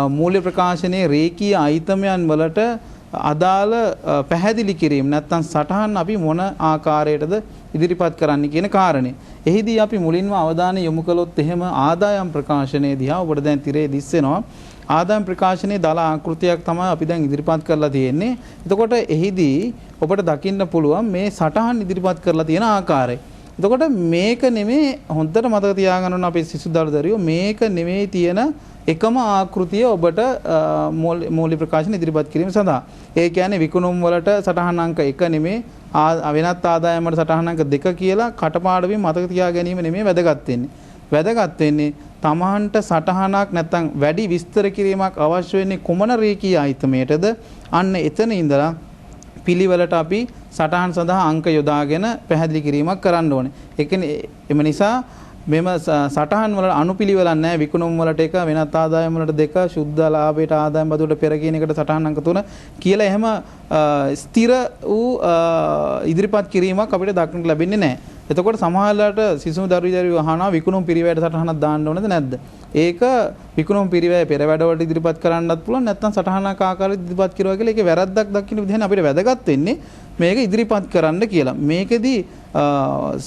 මූල්‍ය ප්‍රකාශනයේ රේඛීය අයිතමයන් වලට අදාළ පැහැදිලි කිරීම නැත්නම් සටහන් අපි මොන ආකාරයටද ඉදිරිපත් කරන්න කියන කාරණේ. එහිදී අපි මුලින්ම අවධානය යොමු කළොත් එහෙම ආදායම් ප්‍රකාශනයේ දිහා ඔබට දැන් තිරේ දිස් වෙනවා. ආදායම් ප්‍රකාශනයේ දාල ආකෘතියක් තමයි අපි දැන් ඉදිරිපත් කරලා තියෙන්නේ. එතකොට එහිදී ඔබට දකින්න පුළුවන් මේ සටහන් ඉදිරිපත් කරලා තියෙන ආකාරය. එතකොට මේක නෙමේ හොඳට මතක තියාගන්න ඕන අපේ සිසු දරුවෝ මේක නෙමේ තියෙන එකම ආකෘතිය ඔබට මූල්‍ය ප්‍රකාශන ඉදිරිපත් කිරීම සඳහා. ඒ කියන්නේ විකුණුම් වලට සටහන් අංක 1 නෙමේ වෙනත් ආදායම් වලට සටහන් අංක 2 කියලා කටපාඩමින් මතක තියා ගැනීම නෙමේ වැදගත් වෙන්නේ. වැදගත් වෙන්නේ තමහන්ට සටහනක් නැත්නම් වැඩි විස්තර කිරීමක් අවශ්‍ය වෙන්නේ කොමන රේඛීය අයිතමයටද අන්න එතන ඉඳලා පිළිවෙලට අපි සටහන් සඳහා අංක යොදාගෙන පැහැදිලි කිරීමක් කරන්න ඕනේ. ඒ කියන්නේ එම නිසා මෙම සටහන් වල අනුපිළිවෙලක් නැහැ විකුණුම් වලට එක වෙනත් ආදායම් වලට දෙක සුද්ධ ලාභයට ආදායම් බදුවට පෙර කියන එකට සටහන් අංක 3 කියලා එහෙම ස්ථිර වූ ඉදිරිපත් කිරීමක් අපිට දක්නට ලැබෙන්නේ නැහැ. එතකොට සමහරවිට සිසු දරුවෝ අහනවා විකුණුම් පිරිවැයට සටහනක් දාන්න ඕනද නැද්ද? ඒක විකුණුම් පිරිවැය පෙර වැඩවලට ඉදිරිපත් කරන්නත් පුළුවන් නැත්නම් සටහනක් ආකාරයට ඉදිරිපත් කරුවා කියලා ඒකේ වැරද්දක් දක්ින විදිහට අපිට වැදගත් වෙන්නේ මේක ඉදිරිපත් කරන්න කියලා. මේකෙදී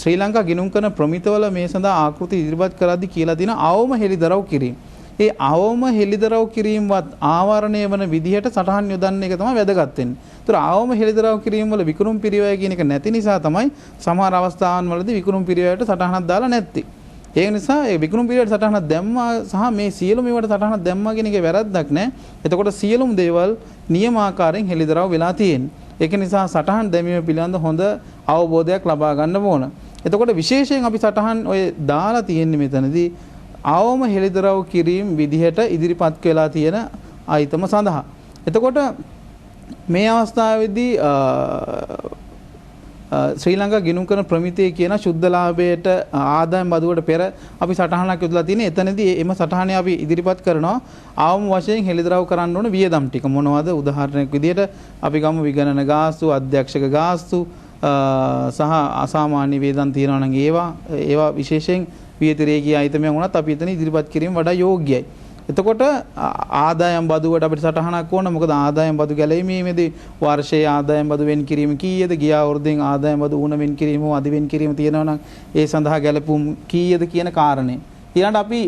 ශ්‍රී ලංකා ගිණුම් කරන ප්‍රමිතවල මේ සඳහා ආකෘති ඉදිරිපත් කරද්දී කියලා තියෙන අවම හෙළිදරව් කිරීම. ඒ අවම හෙළිදරව් කිරීමවත් ආවරණය වන විදිහට සටහන් යොදන්න එක තමයි වැදගත් වෙන්නේ. ඒතර අවම හෙළිදරව් කිරීම වල විකුණුම් පිරිවැය කියන එක නැති නිසා තමයි සමහර අවස්ථාවන් වලදී විකුණුම් පිරිවැයට සටහනක් දාලා නැත්තේ. ඒ නිසා ඒ විකුණුම් පිරිවැයට සටහනක් දැම්මා සහ මේ සියලුම ඒවාට සටහනක් දැම්මා කියන එකේ වැරද්දක් නැහැ. එතකොට සියලුම දේවල් නියමාකාරයෙන් හෙළිදරව් වෙලා තියෙන්නේ. ඒක නිසා සටහන් දැමීම පිළිබඳ හොඳ අවබෝධයක් ලබා ගන්න ඕන. එතකොට විශේෂයෙන් අපි සටහන් ඔය දාලා තියෙන්නේ මෙතනදී අවම හෙළිදරව් කිරීම විදිහට ඉදිරිපත් වෙලා තියෙන අයිතම සඳහා. එතකොට මේ අවස්ථාවේදී ශ්‍රී ලංකා ගිණුම් කරන ප්‍රමිතිය කියන ශුද්ධ ලාභයට ආදායම් බදුවට පෙර අපි සටහනක් යොදලා තියෙන. එතනදී එම සටහනේ අපි ඉදිරිපත් කරනවා අවම වශයෙන් හෙළිදරව් කරන්න ඕන වියදම් ටික මොනවද? උදාහරණයක් විදිහට අපි ගමු විගණන ගාස්තු, අධ්‍යක්ෂක ගාස්තු සහ අසාමාන්‍ය වේදන් තියෙනවා නම් ඒවා විශේෂයෙන් වියතිරේකී අයිතමයන් වුණත් අපි එතන ඉදිරිපත් කිරීම වඩා යෝග්‍යයි. එතකොට ආදායම් බදුවට අපිට සටහනක් ඕන. මොකද ආදායම් බදු ගැලවීමේදී වර්ෂයේ ආදායම් බදු වෙන් කිරීම කීයද? ගිය අවුරුද්දෙන් ආදායම් බදු ඌන වෙන් කිරීම හෝ අධි වෙන් කිරීම තියෙනවා නම් ඒ සඳහා ගැලපුම් කීයද කියන කාරණේ. ඊළඟට අපි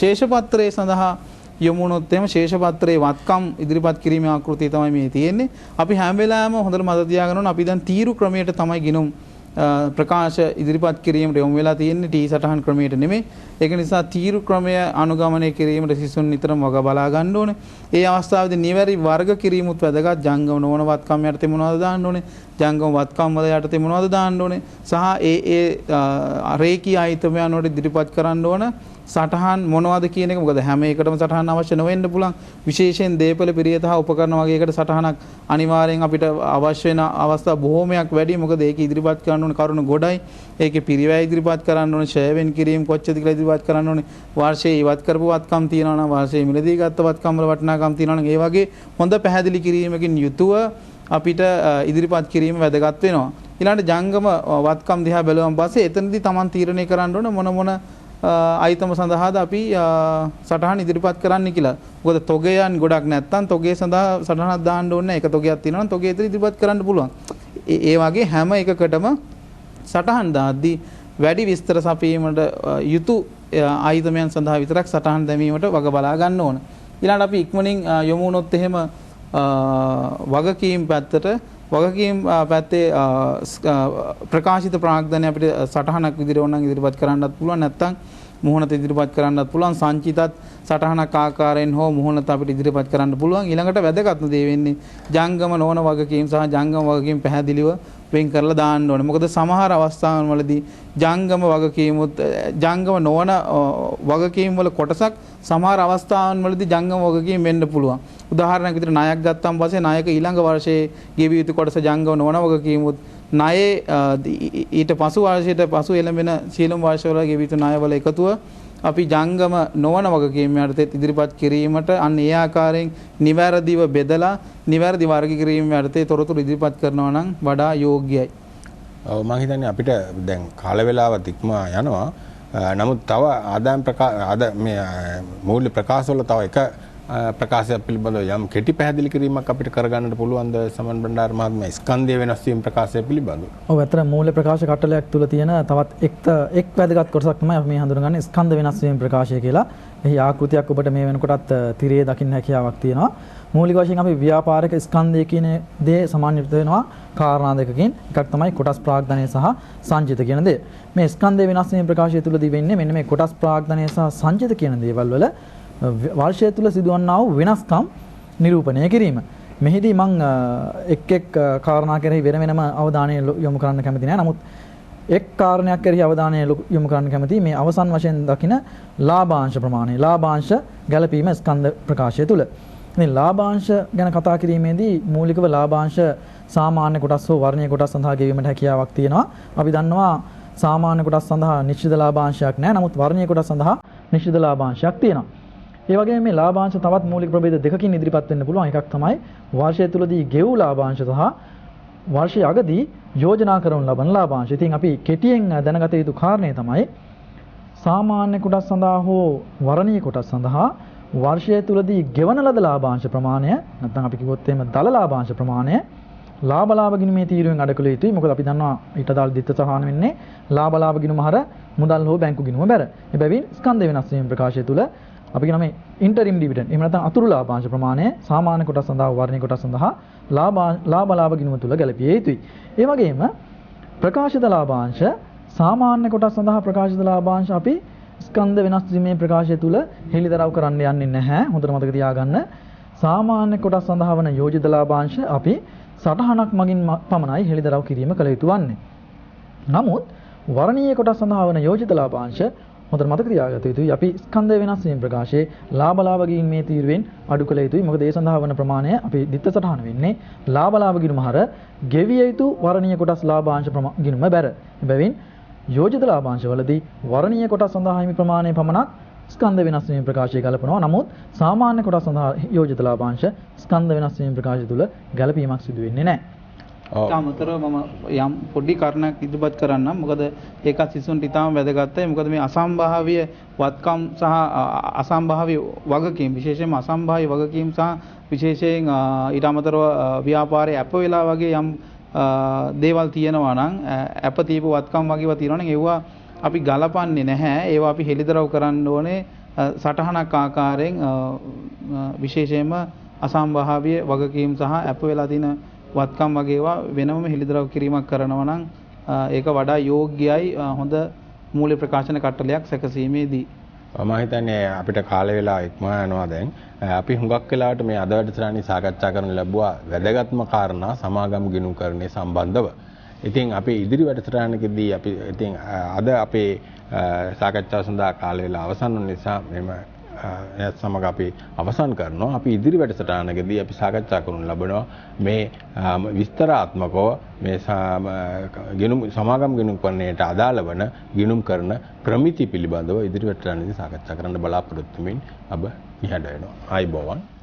ශේෂපත්‍රයේ සඳහා යමුනොත් එහෙම ශේෂපත්‍රයේ වත්කම් ඉදිරිපත් කිරීමේ ආකෘතිය තමයි මේ තියෙන්නේ. අපි හැම වෙලාවෙම හොඳට මතක තියාගන්න ඕන අපි දැන් තීරු ක්‍රමයට තමයි ගිණුම් ප්‍රකාශ ඉදිරිපත් කිරීමට යොමු වෙලා තියෙන්නේ ටී සටහන් ක්‍රමයට නෙමෙයි. ඒක නිසා තීරු ක්‍රමය අනුගමනය කිරීමට සිසුන් නිතරම වග බලා ගන්න ඕනේ. ඒ අවස්ථාවේදී නිවැරදි වර්ග කිරීමුත් වැදගත්. ජංගම නොවන වත්කම් යටතේ මොනවද දාන්න ඕනේ? ජංගම වත්කම් වල යටතේ මොනවද දාන්න ඕනේ? සහ ඒ රේඛීය අයිතමයන් වලට ඉදිරිපත් කරන්න ඕන සටහන් මොනවද කියන එක. මොකද හැම එකටම සටහන් අවශ්‍ය නොවෙන්න පුළුවන්. විශේෂයෙන් දේපල පිරියත හා උපකරණ වගේ එකට සටහනක් අනිවාර්යෙන් අපිට අවශ්‍ය වෙන අවස්ථා බොහෝමයක් වැඩි. මොකද ඒක ඉදිරිපත් කරන්න ඕන කරුණු ගොඩයි. ඒකේ පිරිවැය ඉදිරිපත් කරන්න ඕනේ, ෂෙවෙන් කිරීම කොච්චරද කියලා ඉදිරිපත් කරන්න ඕනේ. වාර්ෂයේ ඉවත් කරපු වත්කම් තියෙනවා නම්, වාර්ෂයේ මිලදී ගත්ත වත්කම් වල වටිනාකම් තියෙනවා නම්, ඒ වගේ හොඳ පැහැදිලි කිරීමකින් යුතුව අපිට ඉදිරිපත් කිරීම වැදගත් වෙනවා. ඊළඟට ජංගම වත්කම් දිහා බැලුවම පස්සේ එතනදී Taman තීරණය කරන්න ඕන මොන අයිතම සඳහාද අපි සටහන් ඉදිරිපත් කරන්න කියලා. මොකද තොගයන් ගොඩක් නැත්තම් තොගේ සඳහා සටහනක් දාන්න ඕනේ. එක තොගයක් තියෙනවා නම් තොගේ ඉදිරිපත් කරන්න පුළුවන්. ඒ වගේ හැම එකකටම සටහන් දාද්දී වැඩි විස්තර සපීමට යුතු ආයතනයන් සඳහා විතරක් සටහන් දැමීමට වග බලා ගන්න ඕන. ඊළඟට අපි ඉක්මනින් යමු වුණොත් එහෙම වගකීම් පැත්තේ ප්‍රකාශිත ප්‍රාග්ධනය අපිට සටහනක් විදිහට ඕනනම් ඉදිරිපත් කරන්නත් පුළුවන්. නැත්නම් මුහුණත ඉදිරිපත් කරන්නත් පුළුවන්. සංචිතත් සටහනක් ආකාරයෙන් හෝ මුහුණත අපිට ඉදිරිපත් කරන්න පුළුවන්. ඊළඟට වැදගත්ම දේ වෙන්නේ ජංගම නොවන වගකීම් සහ ජංගම වගකීම් පැහැදිලිව වෙන් කරලා දාන්න ඕනේ. මොකද සමහර අවස්ථාවන් වලදී ජංගම වගකීමුත් ජංගම නොවන වගකීම් වල කොටසක් සමහර අවස්ථාවන් වලදී ජංගම වගකීම් වෙන්න පුළුවන්. උදාහරණයක් විදිහට ණයක් ගත්තාම පස්සේ ණයක ඊළඟ වර්ෂයේ ගෙවිය යුතු කොටස ජංගම නොවන වගකීමුත් ණයේ ඊට පසු වර්ෂයට පසු එළඹෙන සියලුම වර්ෂවල ගෙවිය යුතු ණයවල එකතුව අපි ජංගම නොවන වගකීම් යටතේ ඉදිරිපත් කිරීමට අන්න ඒ ආකාරයෙන් නිවැරදිව බෙදලා නිවැරදි වර්ග කිරීම යටතේ තොරතුරු ඉදිරිපත් කරනවා නම් වඩා යෝග්‍යයි. ඔව් මම හිතන්නේ අපිට දැන් කාල වේලාවත් ඉක්මවා යනවා. නමුත් තව ආදායම් මේ මූල්‍ය ප්‍රකාශවල තව එක ප්‍රකාශයක් පිළිබඳව යම් කෙටි පැහැදිලි කිරීමක් අපිට කරගන්නට පුළුවන්ද සමන් බණ්ඩාර මහත්මයා ස්කන්ධය වෙනස් වීම ප්‍රකාශය පිළිබඳව? ඔව් අතර මූල්‍ය ප්‍රකාශ කටලයක් තුල තියෙන තවත් එක් වැදගත් කොටසක් තමයි අපි මේ හඳුනගන්නේ ස්කන්ධ වෙනස් වීම ප්‍රකාශය කියලා. එහි ආකෘතියක් ඔබට මේ වෙනකොටත් තිරයේ දකින්න හැකියාවක් තියෙනවා. මූලික වශයෙන් අපි ව්‍යාපාරික ස්කන්ධය කියන දේ සමාන්විත වෙනවා කාරණා දෙකකින්. එකක් තමයි කොටස් ප්‍රාග්ධනය සහ සංචිත කියන දේ. මේ ස්කන්ධය වෙනස් වීම ප්‍රකාශය තුලදී වෙන්නේ මෙන්න මේ කොටස් ප්‍රාග්ධනය සහ සංචිත කියන දේවල් වල වර්ෂය තුල සිදුවන්නා වූ වෙනස්කම් නිරූපණය කිරීම. මෙහිදී මම එක් කාරණා කෙරෙහි වෙනම අවධානය යොමු කරන්න කැමති නැහැ. නමුත් එක් කාරණයක් කෙරෙහි අවධානය යොමු කරන්න කැමති මේ අවසන් වශයෙන් දකින ලාභාංශ ප්‍රමාණය. ලාභාංශ ගැලපීම ස්කන්ධ ප්‍රකාශය තුල. මේ ලාභාංශ ගැන කතා කිරීමේදී මූලිකව ලාභාංශ සාමාන්‍ය කොටස් හෝ වර්ණීය කොටස් සඳහා ගෙවීමට හැකියාවක් තියෙනවා. අපි දන්නවා සාමාන්‍ය කොටස් සඳහා නිශ්චිත ලාභාංශයක් නැහැ. නමුත් වර්ණීය කොටස් සඳහා නිශ්චිත ලාභාංශයක් තියෙනවා. ඒ වගේම මේ ලාභාංශ තවත් මූලික ප්‍රභේද දෙකකින් ඉදිරිපත් වෙන්න පුළුවන්. එකක් තමයි වර්ෂය තුලදී ගෙවූ ලාභාංශ සහ වර්ෂය අගදී යෝජනා කරන ලබන ලාභාංශ. ඉතින් අපි කෙටියෙන් දැනගත යුතු කාරණේ තමයි සාමාන්‍ය කොටස් සඳහා හෝ වර්ණීය කොටස් සඳහා වර්ෂය තුලදී ගෙවන ලද ලාභාංශ ප්‍රමාණය නැත්නම් අපි කිව්වොත් එහෙම දල ලාභාංශ ප්‍රමාණය ලාභ ගිණුමේ තීරුවෙන් අඩ කළ යුතුයි. මොකද අපි දන්නවා ඊට අදාළ දිත්ත සහන වෙන්නේ ලාභ ගිණුම හර මුදල් හෝ බැංකු ගිණුම බැර. එබැවින් ස්කන්ධ වෙනස් වීම ප්‍රකාශය තුල අපි කියන මේ ඉන්ටරිම් ඩිවිඩන්ඩ් එහෙම නැත්නම් අතුරු ලාභාංශ ප්‍රමාණය සාමාන්‍ය කොටස් සඳහා වර්ණීය කොටස් සඳහා ලාභ ගිණුම තුල ගැලපිය යුතුයි. ඒ වගේම ප්‍රකාශිත ලාභාංශ සාමාන්‍ය කොටස් සඳහා ප්‍රකාශිත ලාභාංශ අපි ස්කන්ධ වෙනස් වීමේ ප්‍රකාශය තුල හෙළිදරව් කරන්න යන්නේ නැහැ. හොඳට මතක තියාගන්න. සාමාන්‍ය කොටස් සඳහා වන යෝජිත ලාභාංශ අපි සටහනක් මගින් පමණයි හෙළිදරව් කිරීම කළ යුතු වන්නේ. නමුත් වර්ණීය කොටස් සඳහා වන යෝජිත ලාභාංශ හොඳට මතක තියාගත යුතුයි. අපි ස්කන්ධ වෙනස් වීම ප්‍රකාශයේ ලාභ ගිණුමේ තීරුවෙන් අඩු කළ යුතුයි. මොකද ඒ සඳහා වන ප්‍රමාණය අපි දිත්ත සටහන වෙන්නේ ලාභ ගිණුම හර ගෙවිය යුතු වර්ණීය කොටස් ලාභාංශ ගිණුම බැර. එබැවින් යෝජිත ලාභාංශ වලදී වර්ණීය කොටස් සඳහා හිමි ප්‍රමාණය පමණක් ස්කන්ධ වෙනස් වීම ප්‍රකාශය ගලපනවා. නමුත් සාමාන්‍ය කොටස් සඳහා යෝජිත ලාභාංශ ස්කන්ධ වෙනස් වීම ප්‍රකාශය තුල ගැලපීමක් සිදු වෙන්නේ නැහැ. අමතරව මම යම් පොඩි කාරණයක් ඉදිරිපත් කරන්නම්. මොකද ඒක සිසුන්ට ඉතාම වැදගත්යි. මොකද මේ අසම්භාව්‍ය වත්කම් සහ අසම්භාව්‍ය වගකීම් විශේෂයෙන්ම අසම්භාව්‍ය වගකීම් සහ විශේෂයෙන් ඊට අමතරව ව්‍යාපාරයේ අප වෙලා වගේ යම් දේවල් තියෙනවා නම් අප තීපු වත්කම් වගේව තියෙනවා නම් ඒවා අපි ගලපන්නේ නැහැ. ඒවා අපි හෙළිදරව් කරන්න ඕනේ සටහනක් ආකාරයෙන් විශේෂයෙන්ම අසම්භාව්‍ය වගකීම් සහ අප වෙලා තියෙන වත්කම් වගේ ඒවා වෙනම හෙළිදරව් කිරීමක් කරනවා නම් ඒක වඩා යෝග්‍යයි හොඳ මූල්‍ය ප්‍රකාශන කට්ටලයක් සැකසීමේදී. මම හිතන්නේ අපිට කාල වේලා ඉක්මවා යනවා දැන්. අපි හුඟක් වෙලාවට මේ අද වැඩසටහනේ සාකච්ඡා කරන්න ලැබුවා වැදගත්ම කාරණා සමාගම් ගිණුම්කරණය සම්බන්ධව. ඉතින් අපේ ඉදිරි වැඩසටහනකදී අපි ඉතින් අද අපේ සාකච්ඡාව සඳහා කාල වේලාව අවසන් වන නිසා මෙම එයත් සමග අපි අවසන් කරනවා. අපි ඉදිරි වැඩසටහනකදී අපි සාකච්ඡා කරනු ලබනවා මේ විස්තරාත්මකව මේ සමාගම් ගිණුම් කරන්නට අදාළ වන ගිණුම් කරන ප්‍රමිති පිළිබඳව ඉදිරි වැඩසටහනදී සාකච්ඡා කරන්න බලාපොරොත්තු වෙමින් අප නිහඬ වෙනවා. ආයිබෝවන්.